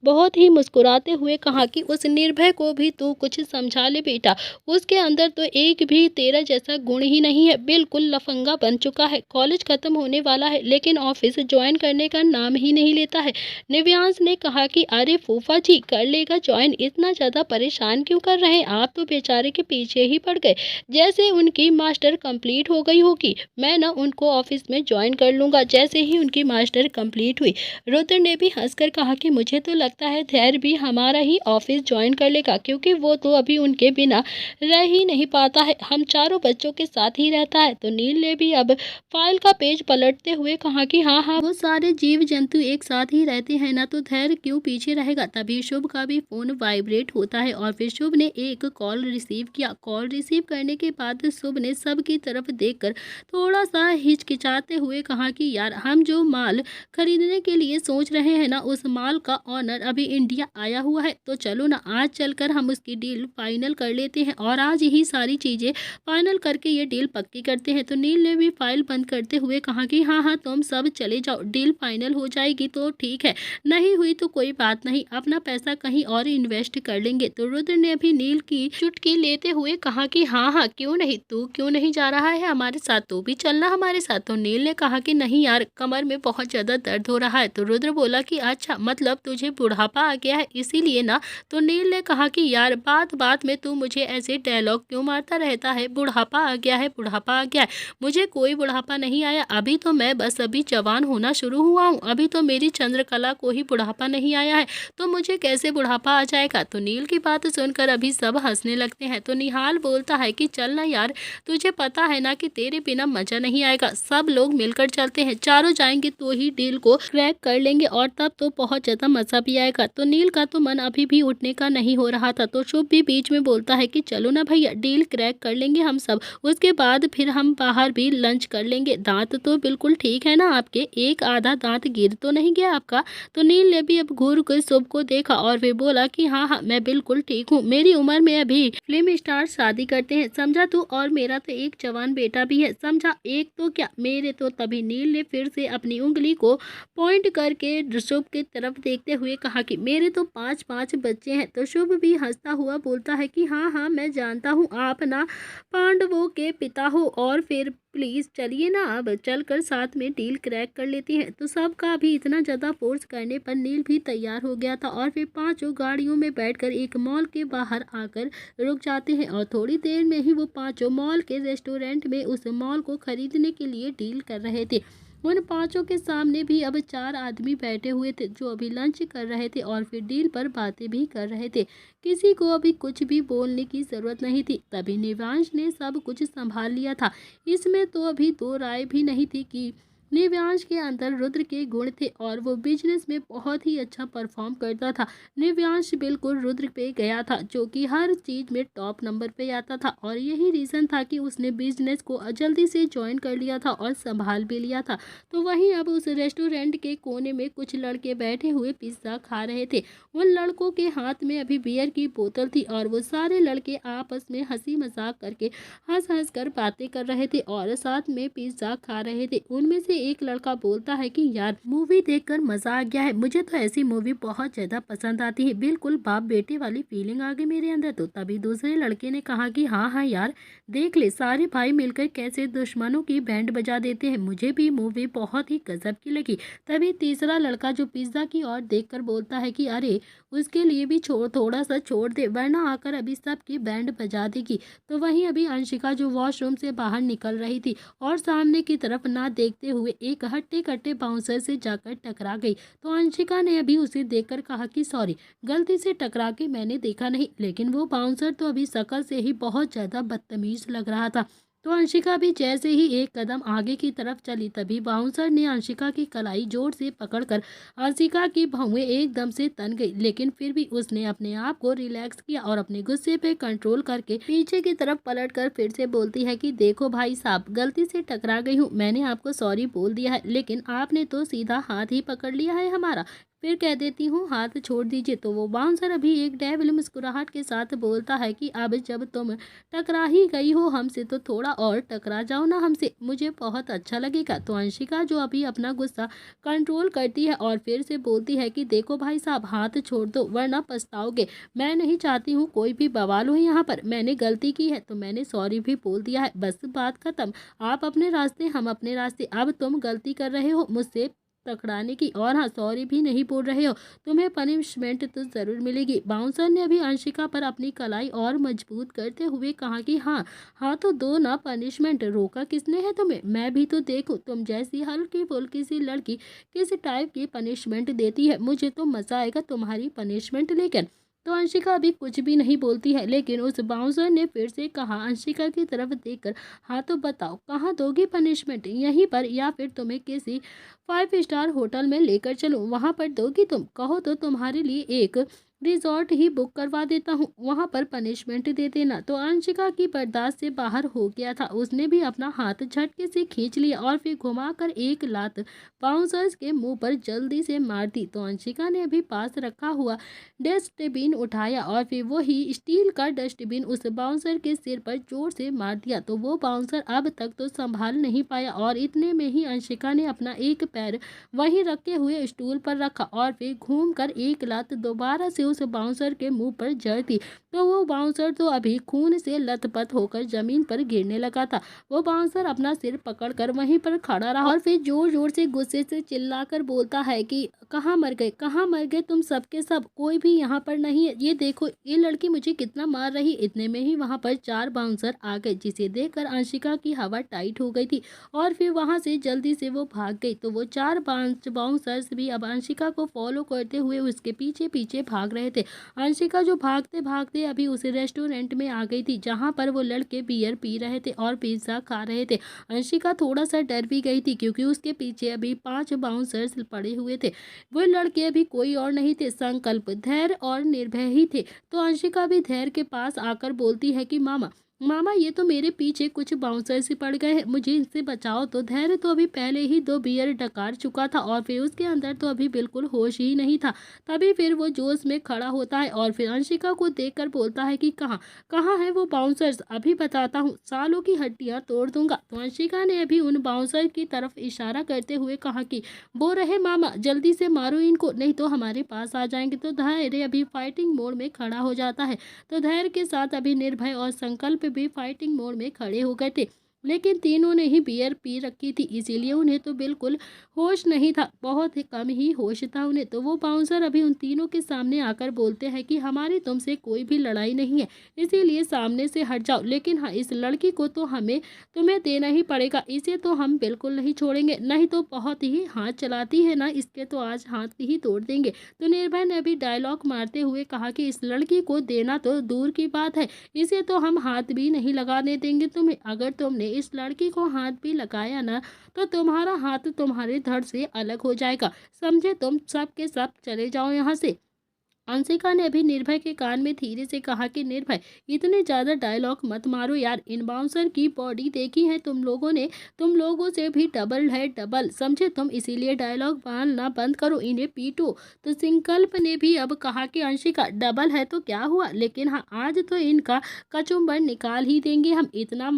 बहुत ही मुस्कुराते हुए कहा कि उस निर्भय को भी तू कुछ समझा ले बेटा, उसके अंदर तो एक भी तेरा जैसा गुण ही नहीं है, बिल्कुल लफंगा बन चुका है। कॉलेज खत्म होने वाला है लेकिन ऑफिस ज्वाइन करने का नाम ही नहीं लेता है। निव्यांश ने कहा कि अरे फूफा जी कर लेगा ज्वाइन, इतना ज़्यादा परेशान क्यों कर रहे हैं आप, तो बेचारे के पीछे ही पड़ गए, जैसे उनकी मास्टर कंप्लीट हो गई होगी। मैं ना उनको ऑफिस में ज्वाइन कर लूँगा जैसे ही उनकी मास्टर कंप्लीट हुई। रुद्र ने भी हंसकर कहा कि मुझे तो लगता है धैर्य भी हमारा ही ऑफिस ज्वाइन कर लेगा, क्योंकि वो तो अभी उनके बिना रह ही नहीं पाता है, हम चारों बच्चों के साथ ही रहता है। तो नील ने भी अब फाइल का पेज पलटते हुए कहा कि हाँ हाँ, वो सारे जीव जंतु एक साथ ही रहते हैं ना, तो धैर्य क्यों पीछे रहेगा। तभी शुभ का भी फोन वाइब्रेट होता है और फिर शुभ ने एक कॉल रिसीव किया। कॉल रिसीव करने के बाद शुभ ने सबकी तरफ देखकर थोड़ा सा हिचकिचाते हुए कहा कि यार हम जो माल खरीदने के लिए सोच रहे हैं ना, उस माल का ऑनर अभी इंडिया आया हुआ है, तो चलो ना आज चलकर हम उसकी डील फाइनल कर लेते हैं और आज ही सारी चीज़ें फाइनल करके ये डील पक्की करते हैं। तो नील ने भी फाइल बंद करते हुए कहा कि हाँ हाँ तुम सब चले जाओ, डील फाइनल हो जाएगी तो ठीक है, नहीं हुई तो कोई बात नहीं, अपना पैसा कहीं और इन्वेस्ट कर लेंगे। तो रुद्र ने भी नील की चुटकी लेते हुए कहा कि हाँ हाँ क्यों नहीं, तू क्यों नहीं जा रहा है हमारे साथ, तू भी चलना हमारे साथ। तो नील ने कहा कि नहीं यार, कमर में बहुत ज़्यादा दर्द हो रहा है। तो रुद्र बोला कि अच्छा मतलब तुझे बुढ़ापा आ गया है इसीलिए ना। तो नील ने कहा कि यार बात बात में तू मुझे ऐसे डायलॉग क्यों मारता रहता है, बुढ़ापा आ गया है, बुढ़ापा आ गया है, मुझे कोई बुढ़ापा नहीं आया, अभी तो मैं बस अभी जवान होना शुरू हुआ हूँ, अभी तो मेरी चंद्रकला को ही बुढ़ापा नहीं आया है, तो मुझे कैसे बुढ़ापा आ जाएगा। तो नील की बात सुनकर अभी सब हंसने लगते हैं। तो निहाल बोलता है कि चल ना यार, तुझे पता है ना कि तेरे बिना मजा नहीं आएगा, सब लोग मिलकर चलते हैं, चारों जाएंगे तो ही डील को क्रैक कर लेंगे और तब तो बहुत ज़्यादा मज़ा भी आएगा। तो नील का तो मन अभी भी उठने का नहीं हो रहा था। तो शुभ भी बीच में बोलता है कि चलो ना भैया, डील क्रैक कर लेंगे हम सब, उसके बाद फिर हम बाहर भी लंच कर लेंगे। दांत तो बिल्कुल ठीक है ना आपके, एक आधा दांत गिर तो नहीं गया आपका। तो नील ने भी अब घूर कर शुभ को देखा और फिर बोला कि हाँ हाँ मैं बिल्कुल ठीक हूँ, मेरी उम्र में अभी फिल्म स्टार शादी करते हैं समझा तू, और मेरा तो एक जवान बेटा भी है समझा, एक तो क्या मेरे। तो तभी नील ने फिर से अपनी उंगली को पॉइंट करके शुभ की तरफ देखते हुए कहा कि मेरे तो 5 बच्चे हैं। तो शुभ भी हंसता हुआ बोलता है कि हाँ हाँ मैं जानता हूँ, आप ना पांडवों के पिता हो, और फिर प्लीज़ चलिए ना अब चलकर साथ में डील क्रैक कर लेती हैं। तो सबका भी इतना ज़्यादा फोर्स करने पर नील भी तैयार हो गया था और फिर पांचों गाड़ियों में बैठकर एक मॉल के बाहर आकर रुक जाते हैं और थोड़ी देर में ही वो पांचों मॉल के रेस्टोरेंट में उस मॉल को खरीदने के लिए डील कर रहे थे। उन पांचों के सामने भी अब 4 आदमी बैठे हुए थे जो अभी लंच कर रहे थे और फिर डील पर बातें भी कर रहे थे। किसी को अभी कुछ भी बोलने की ज़रूरत नहीं थी, तभी निव्यांश ने सब कुछ संभाल लिया था। इसमें तो अभी दो राय भी नहीं थी कि निव्यांश के अंदर रुद्र के गुण थे और वो बिजनेस में बहुत ही अच्छा परफॉर्म करता था। निव्यांश बिल्कुल रुद्र पे गया था जो कि हर चीज़ में टॉप नंबर पे आता था और यही रीज़न था कि उसने बिजनेस को जल्दी से ज्वाइन कर लिया था और संभाल भी लिया था। तो वहीं अब उस रेस्टोरेंट के कोने में कुछ लड़के बैठे हुए पिज्ज़ा खा रहे थे। उन लड़कों के हाथ में अभी बियर की बोतल थी और वो सारे लड़के आपस में हंसी मजाक करके हंस हंस कर बातें कर रहे थे और साथ में पिज्ज़ा खा रहे थे। उनमें से एक लड़का बोलता है कि यार मूवी देखकर मज़ा आ गया है, मुझे तो ऐसी मूवी बहुत ज़्यादा पसंद आती है, बिल्कुल बाप बेटे वाली फीलिंग आ गई मेरे अंदर। तो तभी दूसरे लड़के ने कहा कि हाँ हाँ यार देख ले, सारे भाई मिलकर कैसे दुश्मनों की बैंड बजा देते हैं, मुझे भी मूवी बहुत ही गजब की लगी। तभी तीसरा लड़का जो पिज्ज़ा की ओर देखकर बोलता है कि अरे उसके लिए भी थोड़ा सा छोड़ दे, वरना आकर अभी सबकी बैंड बजा देगी। तो वहीं अभी अंशिका जो वॉशरूम से बाहर निकल रही थी और सामने की तरफ ना देखते हुए एक हट्टे कट्टे बाउंसर से जाकर टकरा गई। तो अंशिका ने अभी उसे देखकर कहा कि सॉरी, गलती से टकरा के मैंने देखा नहीं, लेकिन वो बाउंसर तो अभी शक्ल से ही बहुत ज़्यादा बदतमीज लग रहा था। तो अंशिका भी जैसे ही एक कदम आगे की तरफ चली, तभी बाउंसर ने अंशिका की कलाई जोर से पकड़कर अंशिका की भौहें एकदम से तन गई, लेकिन फिर भी उसने अपने आप को रिलैक्स किया और अपने गुस्से पे कंट्रोल करके पीछे की तरफ पलटकर फिर से बोलती है कि देखो भाई साहब, गलती से टकरा गई हूँ, मैंने आपको सॉरी बोल दिया है, लेकिन आपने तो सीधा हाथ ही पकड़ लिया है हमारा, फिर कह देती हूँ हाथ छोड़ दीजिए। तो वो बाउंसर अभी एक डेविल मुस्कुराहट के साथ बोलता है कि अब जब तुम टकरा ही गई हो हमसे, तो थोड़ा और टकरा जाओ ना हमसे, मुझे बहुत अच्छा लगेगा। तो अंशिका जो अभी अपना गुस्सा कंट्रोल करती है और फिर से बोलती है कि देखो भाई साहब, हाथ छोड़ दो वरना पछताओगे, मैं नहीं चाहती हूँ कोई भी बवाल हो यहाँ पर, मैंने गलती की है तो मैंने सॉरी भी बोल दिया है, बस बात खत्म, आप अपने रास्ते हम अपने रास्ते। अब तुम गलती कर रहे हो मुझसे पकड़ाने की, और हाँ सॉरी भी नहीं बोल रहे हो, तुम्हें पनिशमेंट तो जरूर मिलेगी। बाउंसर ने अभी अंशिका पर अपनी कलाई और मजबूत करते हुए कहा कि हाँ हाँ तो दो ना पनिशमेंट, रोका किसने है तुम्हें, मैं भी तो देखूं तुम जैसी हल्की फुल्की सी लड़की किस टाइप की पनिशमेंट देती है, मुझे तो मजा आएगा तुम्हारी पनिशमेंट लेकर। तो अंशिका अभी कुछ भी नहीं बोलती है, लेकिन उस बाउंसर ने फिर से कहा अंशिका की तरफ देखकर, हाँ तो बताओ कहाँ दोगी पनिशमेंट, यहीं पर या फिर तुम्हें किसी 5 स्टार होटल में लेकर चलूं, वहां पर दोगी तुम, कहो तो तुम्हारे लिए एक रिजॉर्ट ही बुक करवा देता हूँ, वहां पर पनिशमेंट दे देना। तो अंशिका की बर्दाश्त से बाहर हो गया था, उसने भी अपना हाथ झटके से खींच लिया और फिर घुमाकर एक लात बाउंसर्स के मुंह पर जल्दी से मार दी। तो अंशिका ने अभी पास रखा हुआ डस्टबिन उठाया और फिर वही स्टील का डस्टबिन उस बाउंसर के सिर पर जोर से मार दिया। तो वो बाउंसर अब तक तो संभाल नहीं पाया और इतने में ही अंशिका ने अपना एक पैर वहीं रखे हुए स्टूल पर रखा और फिर घूमकर एक लात दोबारा से उस बाउंसर के मुंह पर जड़ दी। तो वो बाउंसर तो अभी खून से लथपथ होकर जमीन पर गिरने लगा था। वो बाउंसर अपना सिर पकड़कर वहीं पर खड़ा रहा और फिर जोर जोर से गुस्से से चिल्लाकर बोलता है कि कहाँ मर गए, कहाँ मर गए तुम सबके सब, कोई भी यहाँ पर नहीं है, ये देखो ये लड़की मुझे कितना मार रही। इतने में ही वहाँ पर 4 बाउंसर आ गए, जिसे देखकर अंशिका की हवा टाइट हो गई थी और फिर वहाँ से जल्दी से वो भाग गई। तो वो 4 बाउंसर्स भी अब अंशिका को फॉलो करते हुए उसके पीछे पीछे भाग रहे थे। अंशिका जो भागते भागते अभी उस रेस्टोरेंट में आ गई थी जहाँ पर वो लड़के बियर पी रहे थे और पिज्ज़ा खा रहे थे। अंशिका थोड़ा सा डर भी गई थी क्योंकि उसके पीछे अभी 5 बाउंसर्स पड़े हुए थे। वो लड़के अभी कोई और नहीं थे, संकल्प, धैर्य और निर्भय ही थे। तो अंशिका भी धैर्य के पास आकर बोलती है कि मामा मामा ये तो मेरे पीछे कुछ बाउंसर से पड़ गए हैं, मुझे इनसे बचाओ। तो धैर्य तो अभी पहले ही 2 बियर डकार चुका था और फिर उसके अंदर तो अभी बिल्कुल होश ही नहीं था। तभी फिर वो जोश में खड़ा होता है और फिर अंशिका को देखकर बोलता है कि कहाँ कहाँ है वो बाउंसर्स, अभी बताता हूँ, सालों की हड्डियाँ तोड़ दूंगा। तो अंशिका ने अभी उन बाउंसर की तरफ इशारा करते हुए कहा कि वो रहे मामा, जल्दी से मारो इनको नहीं तो हमारे पास आ जाएंगे। तो धैर्य अभी फाइटिंग मोड में खड़ा हो जाता है। तो धैर्य के साथ अभी निर्भय और संकल्प भी फाइटिंग मोड में खड़े हो गए थे, लेकिन तीनों ने ही बियर पी रखी थी, इसीलिए उन्हें तो बिल्कुल होश नहीं था, बहुत ही कम ही होश था उन्हें। तो वो बाउंसर अभी उन तीनों के सामने आकर बोलते हैं कि हमारी तुमसे कोई भी लड़ाई नहीं है, इसीलिए सामने से हट जाओ, लेकिन हाँ इस लड़की को तो तुम्हें देना ही पड़ेगा, इसे तो हम बिल्कुल नहीं छोड़ेंगे, नहीं तो बहुत ही हाथ चलाती है ना, इसके तो आज हाथ ही तोड़ देंगे। तो निर्भय ने भी डायलॉग मारते हुए कहा कि इस लड़की को देना तो दूर की बात है, इसे तो हम हाथ भी नहीं लगाने देंगे तुम्हें, अगर तुमने इस लड़की को हाथ भी लगाया ना तो तुम्हारा हाथ तुम्हारे धड़ से अलग हो जाएगा, समझे, तुम सब के सब चले जाओ यहाँ से। अंशिका ने अभी निर्भय के कान में धीरे से कहा कि निर्भय इतने ज़्यादा डायलॉग मत मारो यार, इन बाउंसर की बॉडी देखी है तुम लोगों ने, तुम लोगों से भी डबल है डबल, समझे तुम, इसीलिए डायलॉग मारना बंद करो, इन्हें पीटो। तो संकल्प ने भी अब कहा कि अंशिका डबल है तो क्या हुआ, लेकिन हाँ आज तो इनका कचुम्बर निकाल ही देंगे हम, इतना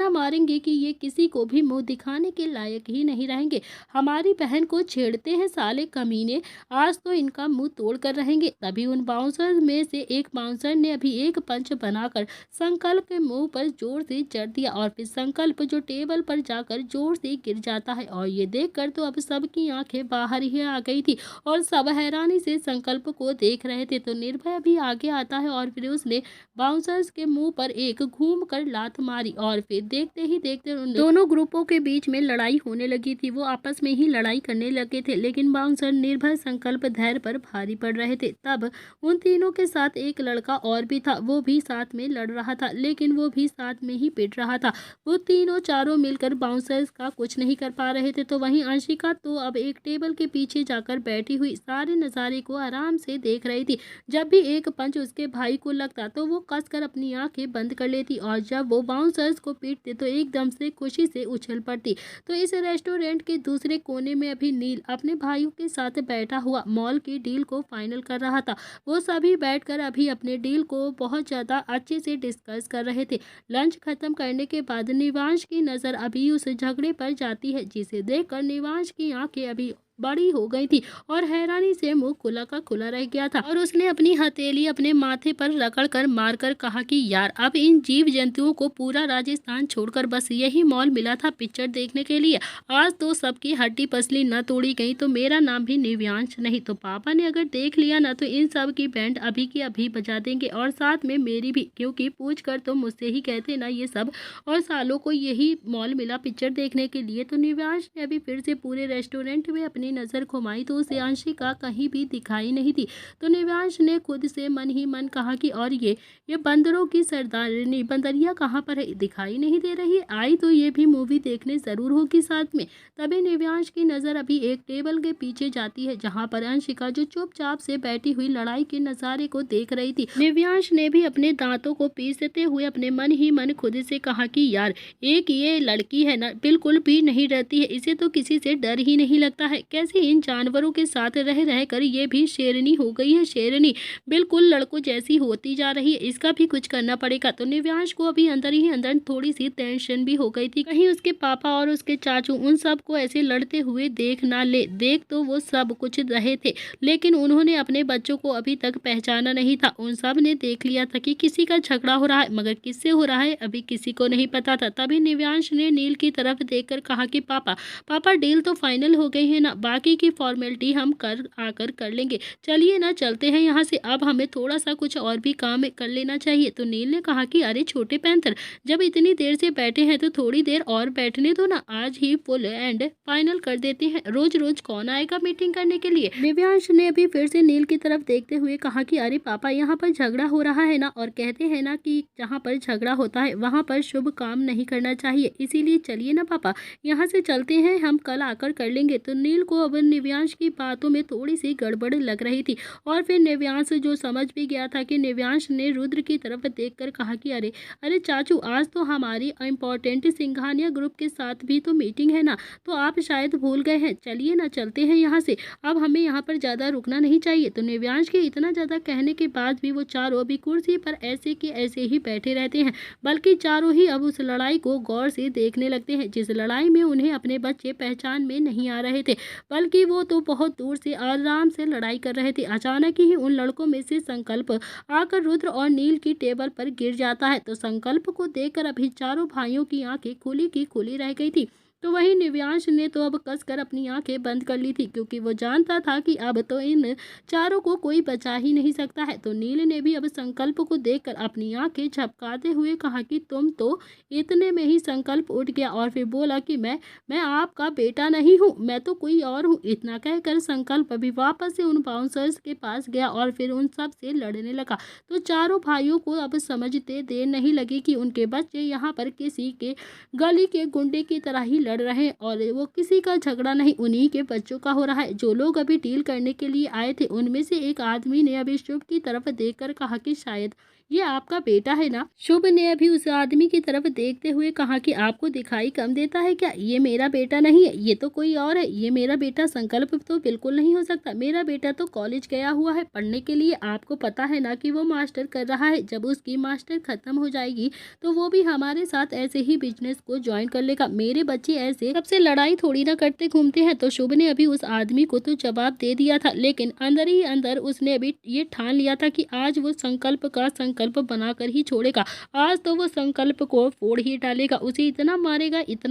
मारेंगे कि ये किसी को भी मुंह दिखाने के लायक ही नहीं रहेंगे। हमारी बहन को छेड़ते हैं साले कमीने, आज तो इनका मुंह तोड़ कर रहेंगे। करेंगे। तभी उन बाउंसर में से एक बाउंसर ने अभी एक पंच बनाकर संकल्प के मुंह पर जोर से जड़ दिया और फिर संकल्प जो टेबल पर जाकर जोर से गिर जाता है। और ये देखकर तो अब सबकी आंखें बाहर ही आ गई थी और सब हैरानी से संकल्प को देख रहे थे। तो निर्भय भी आगे आता है और फिर उसने बाउंसर्स के मुंह पर एक घूम कर लात मारी और फिर देखते ही देखते उन दोनों ग्रुपों के बीच में लड़ाई होने लगी थी। वो आपस में ही लड़ाई करने लगे थे, लेकिन बाउंसर निर्भय संकल्प धैर्य पर भारी पड़ रहे थे। तब उन तीनों के साथ एक लड़का और भी था, वो भी साथ में लड़ रहा था, लेकिन वो भी साथ में ही पिट रहा था। वो तीनों चारों मिलकर बाउंसर्स का कुछ नहीं कर पा रहे थे। तो वहीं अंशिका तो अब एक टेबल के पीछे जाकर बैठी हुई सारे नज़ारे को आराम से देख रही थी। जब भी एक पंच उसके भाई को लगता तो वो कसकर अपनी आंखें बंद कर लेती और जब वो बाउंसर्स को पीटते तो एकदम से खुशी से उछल पड़ती। तो इस रेस्टोरेंट के दूसरे कोने में अभी नील अपने भाइयों के साथ बैठा हुआ मॉल की डील को फाइनल कर रहा था। वो सभी बैठकर अभी अपने डील को बहुत ज़्यादा अच्छे से डिस्कस कर रहे थे। लंच खत्म करने के बाद निवांश की नज़र अभी उस झगड़े पर जाती है, जिसे देखकर निवांश की आंखें अभी बड़ी हो गई थी और हैरानी से मुंह खुला का खुला रह गया था। और उसने अपनी हथेली अपने माथे पर रगड़कर मारकर कहा कि यार, अब इन जीव जंतुओं को पूरा राजस्थान छोड़कर बस यही मॉल मिला था पिक्चर देखने के लिए। आज तो सबकी हड्डी पसली न तोड़ी गई तो मेरा नाम भी निव्यांश नहीं। तो पापा ने अगर देख लिया ना तो इन सब की बैंड अभी की अभी बजा देंगे और साथ में मेरी भी, क्योंकि पूछ कर तो मुझसे ही कहते ना ये सब, और सालों को यही मॉल मिला पिक्चर देखने के लिए। तो निव्यांश ने अभी फिर से पूरे रेस्टोरेंट में अपनी नज़र घुमाई तो उसे अंशिका कहीं भी दिखाई नहीं थी। तो निव्यांश ने खुद से मन ही मन कहा कि और ये बंदरों की सरदारनी बंदरिया कहाँ पर है, दिखाई नहीं दे रही, आई तो ये भी मूवी देखने ज़रूर होगी साथ में। तभी निव्यांश की नज़र अभी एक टेबल के पीछे जाती है जहाँ पर अंशिका जो चुपचाप से बैठी हुई लड़ाई के नज़ारे को देख रही थी। निव्यांश ने भी अपने दांतों को पीसते हुए अपने मन ही मन खुद से कहा कि यार, एक ये लड़की है ना, बिल्कुल भी नहीं डरती है, इसे तो किसी से डर ही नहीं लगता है। कैसे इन जानवरों के साथ रह रहकर ये भी शेरनी हो गई है, शेरनी बिल्कुल लड़कों जैसी होती जा रही है, इसका भी कुछ करना पड़ेगा। तो निव्यांश को अभी अंदर ही अंदर थोड़ी सी टेंशन भी हो गई थी, कहीं उसके पापा और उसके चाचू उन सब को ऐसे लड़ते हुए देख ना ले। देख तो वो सब कुछ रहे थे, लेकिन उन्होंने अपने बच्चों को अभी तक पहचाना नहीं था। उन सब ने देख लिया था कि किसी का झगड़ा हो रहा है, मगर किससे हो रहा है अभी किसी को नहीं पता था। तभी निव्यांश ने नील की तरफ देखकर कहा कि पापा डील तो फाइनल हो गई है ना, बाकी की फॉर्मेलिटी हम आकर कर लेंगे, चलिए ना चलते हैं यहाँ से, अब हमें थोड़ा सा कुछ और भी काम कर लेना चाहिए। तो नील ने कहा कि अरे छोटे पैंथर, जब इतनी देर से बैठे हैं तो थोड़ी देर और बैठने दो ना, आज ही फुल एंड फाइनल कर देते हैं, रोज रोज कौन आएगा मीटिंग करने के लिए। निव्यांश ने अभी फिर से नील की तरफ देखते हुए कहा कि अरे पापा, यहाँ पर झगड़ा हो रहा है ना, और कहते हैं ना कि जहाँ पर झगड़ा होता है वहाँ पर शुभ काम नहीं करना चाहिए, इसीलिए चलिए ना पापा यहाँ से चलते हैं, हम कल आकर कर लेंगे। तो नील को अब निव्यांश की बातों में थोड़ी सी गड़बड़ लग रही थी और फिर निव्यांश जो समझ भी गया था कि निव्यांश ने रुद्र की तरफ देखकर कहा कि अरे अरे चाचू, आज तो हमारी इम्पोर्टेंट सिंघानिया ग्रुप के साथ भी तो मीटिंग है ना, तो आप शायद भूल गए हैं, चलिए ना चलते हैं यहाँ से, अब हमें यहाँ पर ज़्यादा रुकना नहीं चाहिए। तो निव्यांश के इतना ज़्यादा कहने के बाद भी वो चारों अभी कुर्सी पर ऐसे के ऐसे ही बैठे रहते हैं, बल्कि चारों ही अब उस लड़ाई को गौर से देखने लगते हैं जिस लड़ाई में उन्हें अपने बच्चे पहचान में नहीं आ रहे थे, बल्कि वो तो बहुत दूर से आराम से लड़ाई कर रहे थे। अचानक ही उन लड़कों में से संकल्प आकर रुद्र और नील की टेबल पर गिर जाता है। तो संकल्प को देखकर अभी चारों भाइयों की आंखें खुली की खुली रह गई थी। तो वहीं निव्यांश ने तो अब कसकर अपनी आंखें बंद कर ली थी, क्योंकि वो जानता था कि अब तो इन चारों को कोई बचा ही नहीं सकता है। तो नील ने भी अब संकल्प को देखकर अपनी आंखें झपकाते हुए कहा कि तुम तो, इतने में ही संकल्प उठ गया और फिर बोला कि मैं आपका बेटा नहीं हूँ, मैं तो कोई और हूँ। इतना कहकर संकल्प अभी वापस से उन बाउंसर्स के पास गया और फिर उन सब से लड़ने लगा। तो चारों भाइयों को अब समझते देर नहीं लगी कि उनके बच्चे यहाँ पर किसी के गली के गुंडे की तरह ही लड़ रहे हैं और वो किसी का झगड़ा नहीं, उन्हीं के बच्चों का हो रहा है। जो लोग अभी डील करने के लिए आए थे उनमें से एक आदमी ने अभी शुभ की तरफ देखकर कहा कि शायद ये आपका बेटा है ना। शुभ ने अभी उस आदमी की तरफ देखते हुए कहा कि आपको दिखाई कम देता है क्या, ये मेरा बेटा नहीं है, ये तो कोई और है, ये मेरा बेटा संकल्प तो बिल्कुल नहीं हो सकता, मेरा बेटा तो कॉलेज गया हुआ है पढ़ने के लिए, आपको पता है ना कि वो मास्टर कर रहा है, जब उसकी मास्टर खत्म हो जाएगी तो वो भी हमारे साथ ऐसे ही बिजनेस को ज्वाइन कर लेगा। मेरे बच्चे ऐसे सबसे लड़ाई थोड़ी ना करते घूमते हैं। तो शुभ ने अभी उस आदमी को तो जवाब दे दिया था, लेकिन अंदर ही अंदर उसने अभी ये ठान लिया था कि आज वो संकल्प का संकल्प बनाकर ही छोड़ेगा। आज तो वो संकल्प को फोड़ ही डालेगा, उसे इतना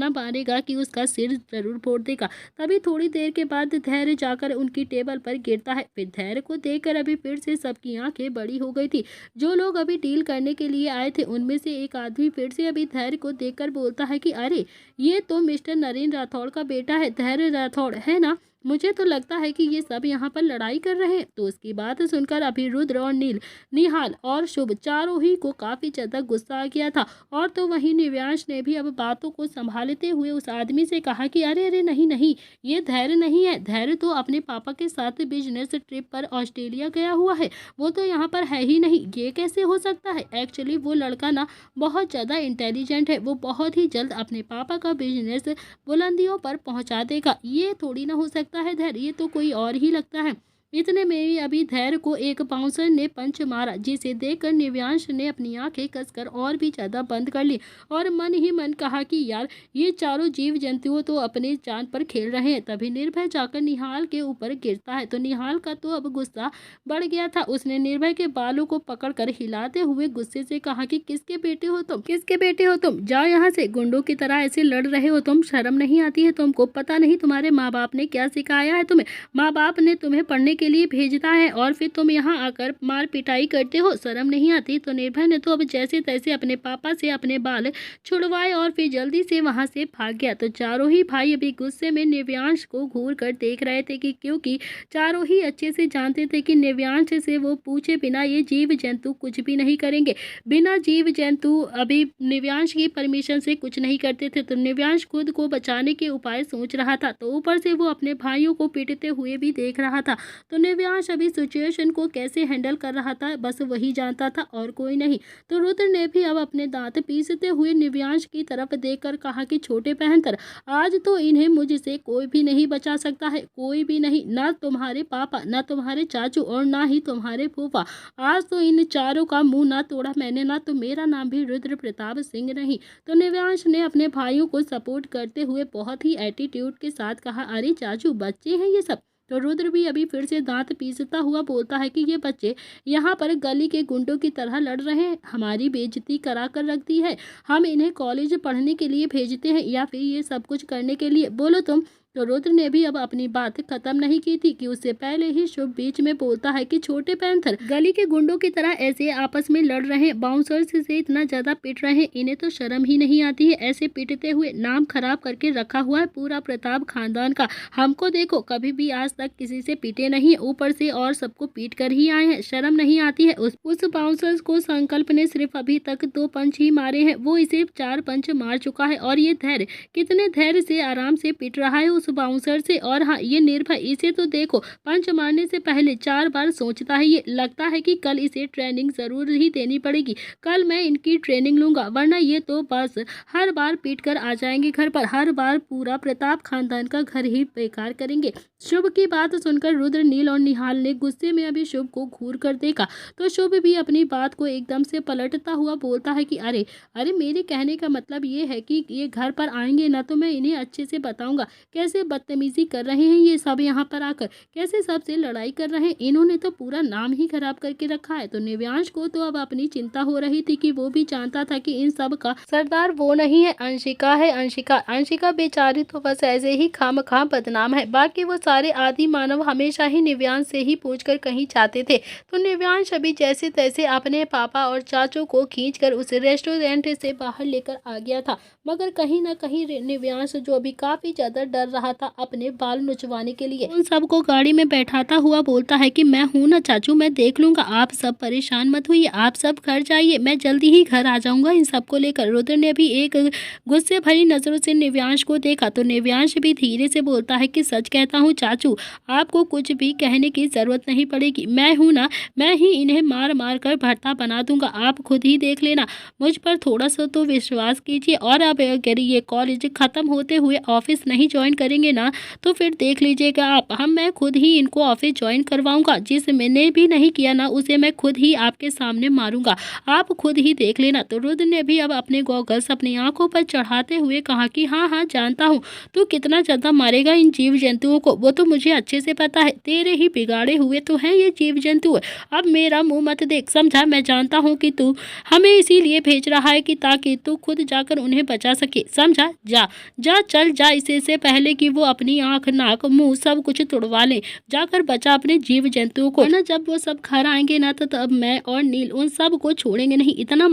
मारेगा कि उसका सिर जरूर फोड़ देगा। तभी थोड़ी देर के बाद धैर्य जाकर उनकी टेबल पर गिरता है। फिर धैर्य को देखकर अभी फिर से सबकी आंखें बड़ी हो गई थी। जो लोग अभी डील करने के लिए आए थे उनमें से एक आदमी फिर से अभी धैर्य को देखकर बोलता है कि अरे, ये तो मिस्टर नरेंद्र राठौड़ का बेटा है, धैर्य राठौड़, है ना? मुझे तो लगता है कि ये सब यहाँ पर लड़ाई कर रहे हैं। तो उसकी बात सुनकर अभी रुद्र और निहाल और शुभ चारों ही को काफी ज्यादा गुस्सा आ गया था। और तो वहीं निव्यांश ने भी अब बातों को संभालते हुए उस आदमी से कहा कि अरे अरे, नहीं नहीं, ये धैर्य नहीं है। धैर्य तो अपने पापा के साथ बिजनेस ट्रिप पर ऑस्ट्रेलिया गया हुआ है, वो तो यहाँ पर है ही नहीं। ये कैसे हो सकता है? एक्चुअली वो लड़का ना बहुत ज़्यादा इंटेलिजेंट है, वो बहुत ही जल्द अपने पापा का बिजनेस बुलंदियों पर पहुंचा देगा। ये थोड़ी ना हो सकता है धैर्य, ये तो कोई और ही लगता है। इतने में ही अभी धैर्य को एक बाउंसर ने पंच मारा, जिसे देखकर निव्यांश ने अपनी आंखें कसकर और भी ज्यादा बंद कर ली और मन ही मन कहा कि यार, ये चारों जीव जंतुओं तो अपने जान पर खेल रहे हैं। तभी निर्भय जाकर निहाल के ऊपर गिरता है। तो निहाल का तो अब गुस्सा बढ़ गया था। उसने निर्भय के बालों को पकड़कर हिलाते हुए गुस्से से कहा कि किसके बेटे हो तुम, किसके बेटे हो तुम? जाओ यहाँ से, गुंडों की तरह ऐसे लड़ रहे हो तुम, शर्म नहीं आती है तुमको? पता नहीं तुम्हारे माँ बाप ने क्या सिखाया है तुम्हें? माँ बाप ने तुम्हें पढ़ने के लिए भेजता है और फिर तुम यहाँ आकर मार पिटाई करते हो, शर्म नहीं आती? तो निर्भय ने तो अब जैसे तैसे अपने पापा से अपने बाल छुड़वाए और फिर जल्दी से वहां से भाग गया। तो चारों ही भाई अभी गुस्से में निव्यांश को घूर कर देख रहे थे कि क्योंकि चारों ही अच्छे से जानते थे कि निव्यांश से वो पूछे बिना ये जीव जंतु कुछ भी नहीं करेंगे। बिना जीव जंतु अभी निव्यांश की परमिशन से कुछ नहीं करते थे। तो निव्यांश खुद को बचाने के उपाय सोच रहा था, तो ऊपर से वो अपने भाइयों को पीटते हुए भी देख रहा था। तो निव्यांश अभी सिचुएशन को कैसे हैंडल कर रहा था बस वही जानता था और कोई नहीं। तो रुद्र ने भी अब अपने दांत पीसते हुए निव्यांश की तरफ देखकर कहा कि छोटे पहनतर, आज तो इन्हें मुझसे कोई भी नहीं बचा सकता है, कोई भी नहीं, ना तुम्हारे पापा, ना तुम्हारे चाचू और ना ही तुम्हारे फूफा। आज तो इन चारों का मुंह ना तोड़ा मैंने ना तो मेरा नाम भी रुद्र प्रताप सिंह नहीं। तो निव्यांश ने अपने भाइयों को सपोर्ट करते हुए बहुत ही एटीट्यूड के साथ कहा, अरे चाचू, बच्चे हैं ये सब। तो रुद्र भी अभी फिर से दांत पीसता हुआ बोलता है कि ये बच्चे यहाँ पर गली के गुंडों की तरह लड़ रहे हैं, हमारी बेइज्जती करा कर रख दी है। हम इन्हें कॉलेज पढ़ने के लिए भेजते हैं या फिर ये सब कुछ करने के लिए, बोलो तुम? तो रुद्र ने भी अब अपनी बात खत्म नहीं की थी कि उससे पहले ही शुभ बीच में बोलता है कि छोटे पैंथर, गली के गुंडों की तरह ऐसे आपस में लड़ रहे हैं, बाउंसर्स से इतना ज्यादा पीट रहे हैं, इन्हें तो शर्म ही नहीं आती है? ऐसे पीटते हुए नाम खराब करके रखा हुआ है पूरा प्रताप खानदान का। हमको देखो, कभी भी आज तक किसी से पीटे नहीं, ऊपर से और सबको पीट कर ही आए हैं, शर्म नहीं आती है? उस बाउंसर्स को संकल्प ने सिर्फ अभी तक 2 पंच ही मारे हैं, वो इसे 4 पंच मार चुका है। और ये धैर्य कितने धैर्य से आराम से पीट रहा है बाउंसर से। और हाँ, ये निर्भय, इसे तो देखो, पंच मारने से पहले 4 बार सोचता है। ये लगता है कि कल इसे ट्रेनिंग जरूर ही देनी पड़ेगी, कल मैं इनकी ट्रेनिंग लूंगा, वरना ये तो बस हर बार पीट कर आ जाएंगे घर पर, हर बार पूरा प्रताप खानदान का घर ही बेकार करेंगे। शुभ की बात सुनकर रुद्र, नील और निहाल ने गुस्से में अभी शुभ को घूर कर देखा। तो शुभ भी अपनी बात को एकदम से पलटता हुआ बोलता है कि अरे अरे, मेरे कहने का मतलब ये है कि ये घर पर आएंगे ना तो मैं इन्हें अच्छे से बताऊंगा कैसे बदतमीजी कर रहे हैं ये सब यहाँ पर आकर, कैसे सबसे लड़ाई कर रहे हैं, इन्होंने तो पूरा नाम ही खराब करके रखा है। तो निव्यांश को तो अब अपनी चिंता हो रही थी कि वो भी जानता था कि इन सब का सरदार वो नहीं है, अंशिका है। अंशिका बेचारी तो बस ऐसे ही खामखा बदनाम है, बाकी वो सारे आदि मानव हमेशा ही निव्यांश से ही पूछकर कहीं जाते थे। तो निव्यांश अभी जैसे तैसे अपने पापा और चाचू को खींचकर उस रेस्टोरेंट से बाहर लेकर आ गया था, मगर कहीं ना कहीं निव्यांश जो अभी काफी ज्यादा डर रहा था अपने बाल नुचवाने के लिए, उन सबको गाड़ी में बैठाता हुआ बोलता है कि मैं हूं ना चाचू, मैं देख लूंगा, आप सब परेशान मत होइए, आप सब घर जाइए, मैं जल्दी ही घर आ जाऊंगा इन सबको लेकर। रुद्र ने भी एक गुस्से भरी नजरों से निव्यांश को देखा। तो निव्यांश भी धीरे से बोलता है कि सच कहता हूँ चाचू, आपको कुछ भी कहने की जरूरत नहीं पड़ेगी, मैं हूँ ना, मैं ही इन्हें मार मार कर भरता बना दूंगा, आप खुद ही देख लेना, मुझ पर थोड़ा सा तो विश्वास कीजिए। और अब अगर ये कॉलेज खत्म होते हुए ऑफिस नहीं ज्वाइन करेंगे ना तो फिर देख लीजिएगा आप, मैं खुद ही इनको ऑफिस ज्वाइन करवाऊंगा। जिस मैंने भी नहीं किया ना उसे मैं खुद ही आपके सामने मारूंगा, आप खुद ही देख लेना। तो रुद्र ने भी अब अपने गॉगल्स अपनी आंखों पर चढ़ाते हुए कहा कि हाँ हाँ जानता हूँ तू कितना ज़्यादा मारेगा इन जीव जंतुओं को, वो तो मुझे अच्छे से पता है, तेरे ही बिगाड़े हुए तो हैं ये जीव जंतु। अब मेरा मुंह मत देख, समझा? मैं जानता हूँ कि तू हमें इसीलिए भेज रहा है कि ताकि तू खुद जाकर उन्हें बचा सके, समझा? जा जा चल जा, इससे पहले कि वो अपनी आंख नाक मुंह सब कुछ तुड़वा ले, जाकर बचा अपने जीव जंतुओं को, वरना जब वो सब घर आएंगे ना तो तब मैं और नील उन सब को छोड़ेंगे नहीं। इतना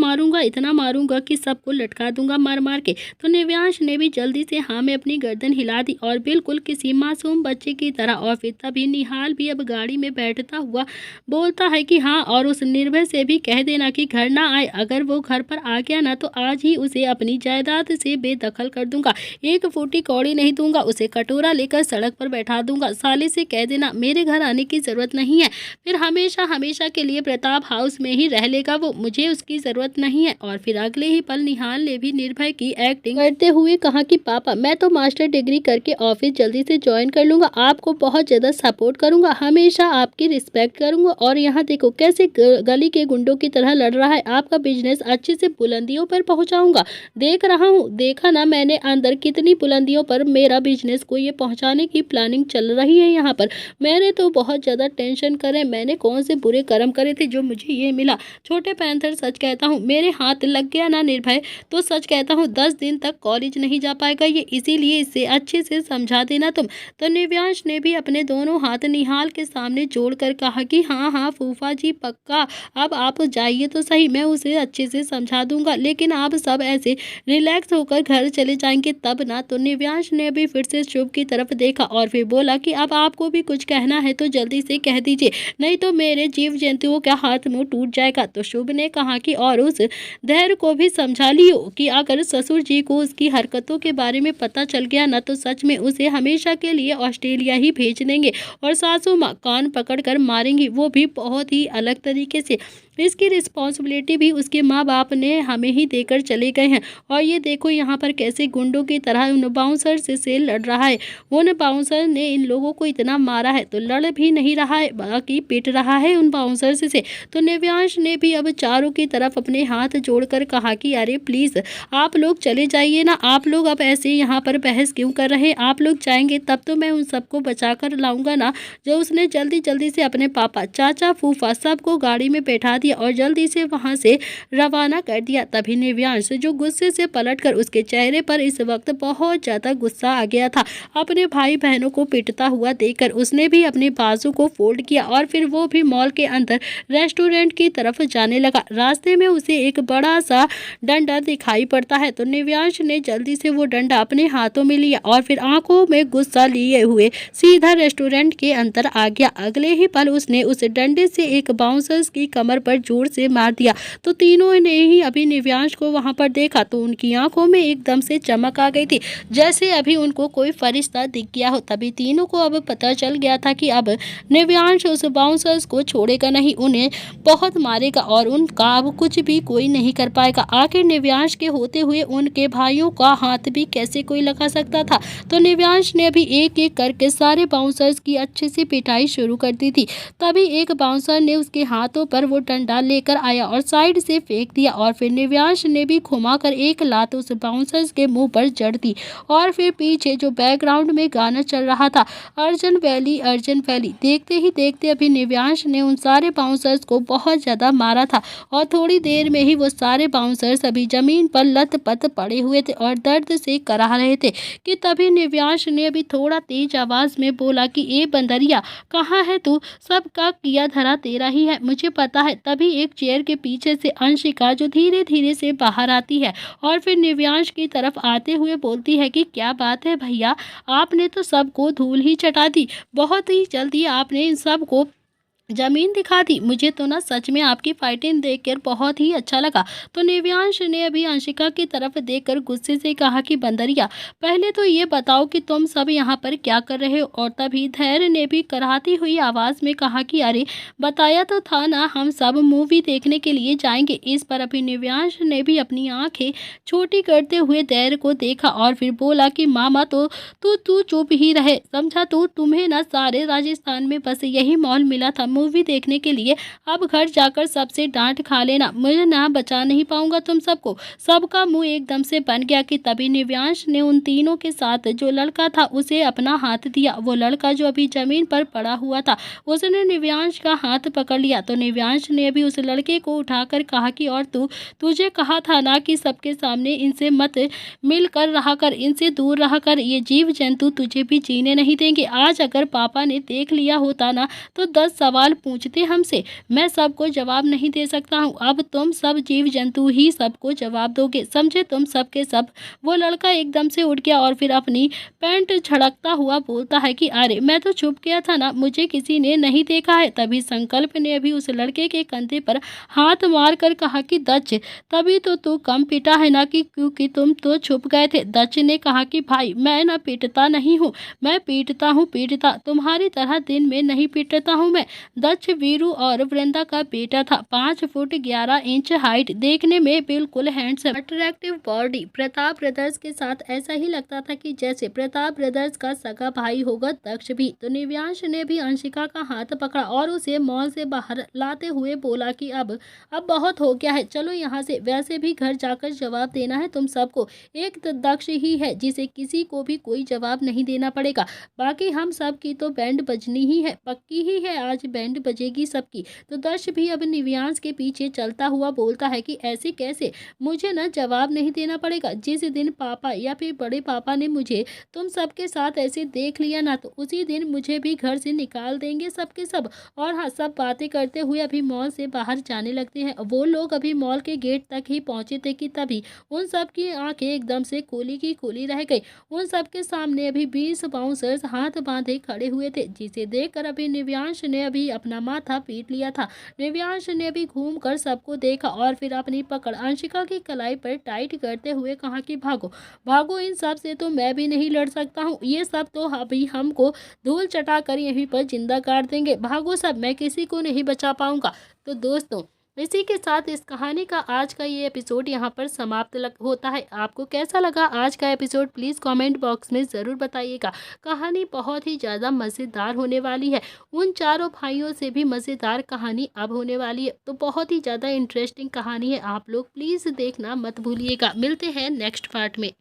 मारूंगा कि सबको लटका दूंगा मार मार के। तो निव्यांश ने भी जल्दी से हाँ में अपनी गर्दन हिला दी और बिल्कुल किसी मासूम बच्चे की तरह। और फिर तभी निहाल भी अब गाड़ी में बैठता हुआ बोलता है कि हाँ, और उस निर्भय से भी कह देना कि घर ना आए, अगर वो घर पर आ गया ना तो आज ही उसे अपनी जायदाद से बेदखल कर दूंगा, एक फूटी कौड़ी नहीं दूंगा, उसे कटोरा लेकर सड़क पर बैठा दूंगा। साले से कह देना मेरे घर आने की जरूरत नहीं है, फिर हमेशा हमेशा के लिए प्रताप हाउस में ही रह लेगा वो, मुझे उसकी जरूरत नहीं है। और फिर अगले ही पल निहाल ने भी निर्भय की एक्टिंग करते हुए कहा कि पापा मैं तो मास्टर डिग्री करके ऑफिस जल्दी से ज्वाइन कर लूंगा, आपको बहुत ज्यादा सपोर्ट करूंगा, हमेशा आपकी रिस्पेक्ट करूंगा। और यहाँ देखो कैसे गली के गुंडों की तरह लड़ रहा है, आपका बिजनेस अच्छे से बुलंदियों पर पहुंचाऊंगा, देख रहा हूँ, देखा ना मैंने अंदर कितनी बुलंदियों पर मेरा बिजनेस को ये पहुंचाने की प्लानिंग चल रही है। यहाँ पर मैंने तो बहुत ज्यादा टेंशन करे, मैंने कौन से बुरे कर्म करे थे जो मुझे ये मिला। छोटे पैंथर सच कहता हूँ, मेरे हाथ लग गया ना निर्भय तो सच कहता हूँ 10 दिन तक कॉलेज नहीं जा पाएगा ये, इसीलिए इसे अच्छे से समझा देना तुम। तो निव्यांश ने भी अपने दोनों हाथ निहाल के सामने जोड़कर कहा कि हाँ हाँ फूफा जी पक्का, अब आप जाइए तो सही, मैं उसे अच्छे से समझा दूंगा, लेकिन आप सब ऐसे रिलैक्स होकर घर चले जाएंगे तब ना। तो निव्यांश ने भी फिर से शुभ की तरफ देखा और फिर बोला कि अब आपको भी कुछ कहना है तो जल्दी से कह दीजिए, नहीं तो मेरे जीव जंतुओं का हाथ मुंह टूट जाएगा। तो शुभ ने कहा कि और उस धैर्य को भी समझा लियो कि अगर ससुर जी को उसकी हरकतों के बारे में पता चल गया ना तो सच में उसे हमेशा के लिए ऑस्ट्रेलिया ही भेज देंगे और सासू माँ कान पकड़ कर मारेंगी, वो भी बहुत ही अलग तरीके से। इसकी रिस्पॉन्सिबिलिटी भी उसके माँ बाप ने हमें ही देकर चले गए हैं। और ये देखो यहाँ पर कैसे गुंडों की तरह उन बाउंसर से लड़ रहा है, उन बाउंसर ने इन लोगों को इतना मारा है तो लड़ भी नहीं रहा है, बाकी पीट रहा है उन बाउंसर से। तो निव्यांश ने भी अब चारों की तरफ अपने हाथ जोड़कर कहा कि अरे प्लीज़ आप लोग चले जाइए ना, आप लोग अब ऐसे यहाँ पर बहस क्यों कर रहे हैं, आप लोग जाएंगे तब तो मैं उन सबको बचा कर लाऊंगा ना। जो उसने जल्दी जल्दी से अपने पापा चाचा फूफा सबको गाड़ी में बैठा दिया और जल्दी से वहां से रवाना कर दिया। तभी निव्यांश जो गुस्से से पलटकर उसके चेहरे पर इस वक्त बहुत ज्यादा गुस्सा आ गया था, अपने भाई बहनों को पिटता हुआ देखकर उसने भी अपने बाजू को फोल्ड किया और फिर वो भी मॉल के अंदर रेस्टोरेंट की तरफ जाने लगा। रास्ते में उसे एक बड़ा सा डंडा दिखाई पड़ता है तो निव्यांश ने जल्दी से वो डंडा अपने हाथों में लिया और फिर आंखों में गुस्सा लिए हुए सीधा रेस्टोरेंट के अंदर आ गया। अगले ही पल उसने उस डंडे से एक बाउंसर्स की कमर पर जोर से मार दिया। तो तीनों ने ही अभी निव्यांश को वहां पर देखा तो उनकी आंखों में एकदम से चमक आ गई थी, जैसे अभी उनको कोई फरिश्ता दिख गया हो। तभी तीनों को अब पता चल गया था कि अब निव्यांश उस बाउंसर्स को छोड़ेगा नहीं, उन्हें बहुत मारेगा और उनका अब कुछ भी कोई नहीं कर पाएगा। आखिर निव्यांश के होते हुए उनके भाइयों का हाथ भी कैसे कोई लगा सकता था। तो निव्यांश ने अभी एक एक करके सारे बाउंसर्स की अच्छे से पिटाई शुरू कर दी थी। तभी एक बाउंसर ने उसके हाथों पर वो डंडा लेकर आया और साइड से फेंक दिया और फिर निव्यांश ने भी घुमाकर एक लात उस बाउंसर्स के मुंह पर जड़ दी। और फिर पीछे जो बैकग्राउंड में गाना चल रहा था अर्जन वैली देखते ही देखते अभी निव्यांश ने उन सारे बाउंसर्स को बहुत ज्यादा मारा था और थोड़ी देर में ही वो सारे बाउंसर्स अभी जमीन पर लत-पत पड़े हुए थे और दर्द से कराह रहे थे। कि तभी निव्यांश ने अभी थोड़ा तेज आवाज में बोला कि ए बंदरिया कहाँ है तू, सबका किया धरा तेरा ही है, मुझे पता है। तभी एक चेयर के पीछे से अंशिका जो धीरे धीरे से बाहर आती है और फिर निव्यांश की तरफ आते हुए बोलती है कि क्या बात है भैया, आपने तो सबको धूल ही चटा दी, बहुत ही जल्दी आपने इन सबको ज़मीन दिखा दी। मुझे तो ना सच में आपकी फाइटिंग देखकर बहुत ही अच्छा लगा। तो निव्यांश ने अभी अंशिका की तरफ देखकर गुस्से से कहा कि बंदरिया, पहले तो ये बताओ कि तुम सब यहाँ पर क्या कर रहे हो। और तभी धैर्य ने भी कराहती हुई आवाज़ में कहा कि अरे बताया तो था ना, हम सब मूवी देखने के लिए जाएंगे। इस पर अभी निव्यांश ने भी अपनी आंखें छोटी करते हुए धैर्य को देखा और फिर बोला कि मामा तो तू चुप ही रहे, समझा। तू तुम्हें ना सारे राजस्थान में बस यही मॉल मिला था मूवी देखने के लिए। अब घर जाकर सबसे डांट खा लेना, मुझे ना बचा नहीं पाऊंगा तुम सबको। सबका मुंह एकदम से बन गया कि तभी निव्यांश ने उन तीनों के साथ जो लड़का था उसे अपना हाथ दिया। वो लड़का जो अभी जमीन पर पड़ा हुआ था, उसने निव्यांश का हाथ पकड़ लिया। तो निव्यांश ने अभी उस लड़के को उठाकर कहा कि और तुझे कहा था ना कि सबके सामने इनसे मत मिलकर रहा कर, इनसे दूर रहा कर, ये जीव जंतु तुझे भी जीने नहीं देंगे। आज अगर पापा ने देख लिया होता ना तो 10 सवाल पूछते हमसे, मैं सबको जवाब नहीं दे सकता हूँ। अब तुम सब जीव जंतु ही सबको जवाब दोगे, समझे तुम सब के सब। वो लड़का एकदम से उठ गया और फिर अपनी पैंट झड़कता हुआ बोलता है कि अरे मैं तो छुप गया था ना, मुझे किसी ने नहीं देखा है। तभी संकल्प ने अभी उस लड़के के कंधे पर हाथ मार कर कहा कि दच, तभी तो तू कम पिटा है ना, कि क्योंकि तुम तो छुप गए थे। दच ने कहा कि भाई मैं ना पीटता नहीं हूँ, मैं पीटता हूँ पीटता, तुम्हारी तरह दिन में नहीं पीटता हूँ मैं। दच वीरू और वृंदा का बेटा था। 5 फुट 11 इंच हाइट, देखने में बिल्कुल handsome, attractive body. Pratap brothers के साथ ऐसा ही लगता था कि जैसे प्रताप ब्रदर्स का सगा भाई होगा दक्ष भी। तो निव्यांश ने भी अंशिका का हाथ पकड़ा और उसे मॉल से बाहर लाते हुए बोला कि अब बहुत हो गया है, चलो यहाँ से। वैसे भी घर जाकर जवाब देना है तुम सबको। एक दक्ष ही है जिसे किसी को भी कोई जवाब नहीं देना पड़ेगा, बाकी हम सब की तो बैंड बजनी ही है, पक्की ही है, आज बैंड बजेगी सबकी। तो दक्ष भी अब निव्यांश के पीछे चलता हुआ बोलता है कि ऐसे कैसे, मुझे ना जवाब नहीं देना पड़ेगा। जिस दिन पापा या फिर बड़े पापा ने मुझे तुम सबके साथ ऐसे देख लिया ना, तो उसी दिन मुझे भी घर से निकाल देंगे सबके सब। और हाँ, सब बातें करते हुए अभी मॉल से बाहर जाने लगते हैं। वो लोग अभी मॉल के गेट तक ही पहुंचे थे कि तभी उन सब की आंखें एकदम से खोली की खोली रह गई। उन सब के सामने अभी 20 बाउंसर्स हाथ बांधे खड़े हुए थे, जिसे देखकर अभी निव्यांश ने अभी अपना माथा पीट लिया था। निव्यांश ने अभी घूम कर सबको देखा और फिर अपनी पकड़ अंशिका की कलाई पर टाइट करते हुए कहा कि भागो भागो, इन सब से तो मैं भी नहीं लड़ सकता हूँ, ये सब तो अभी हमको धूल चटा कर यहीं पर जिंदा काट देंगे। भागो सब, मैं किसी को नहीं बचा पाऊंगा। तो दोस्तों, इसी के साथ इस कहानी का आज का ये एपिसोड यहाँ पर समाप्त होता है। आपको कैसा लगा आज का एपिसोड, प्लीज़ कमेंट बॉक्स में ज़रूर बताइएगा। कहानी बहुत ही ज़्यादा मज़ेदार होने वाली है, उन चारों भाइयों से भी मज़ेदार कहानी अब होने वाली है। तो बहुत ही ज़्यादा इंटरेस्टिंग कहानी है, आप लोग प्लीज़ देखना मत भूलिएगा। मिलते हैं नेक्स्ट पार्ट में।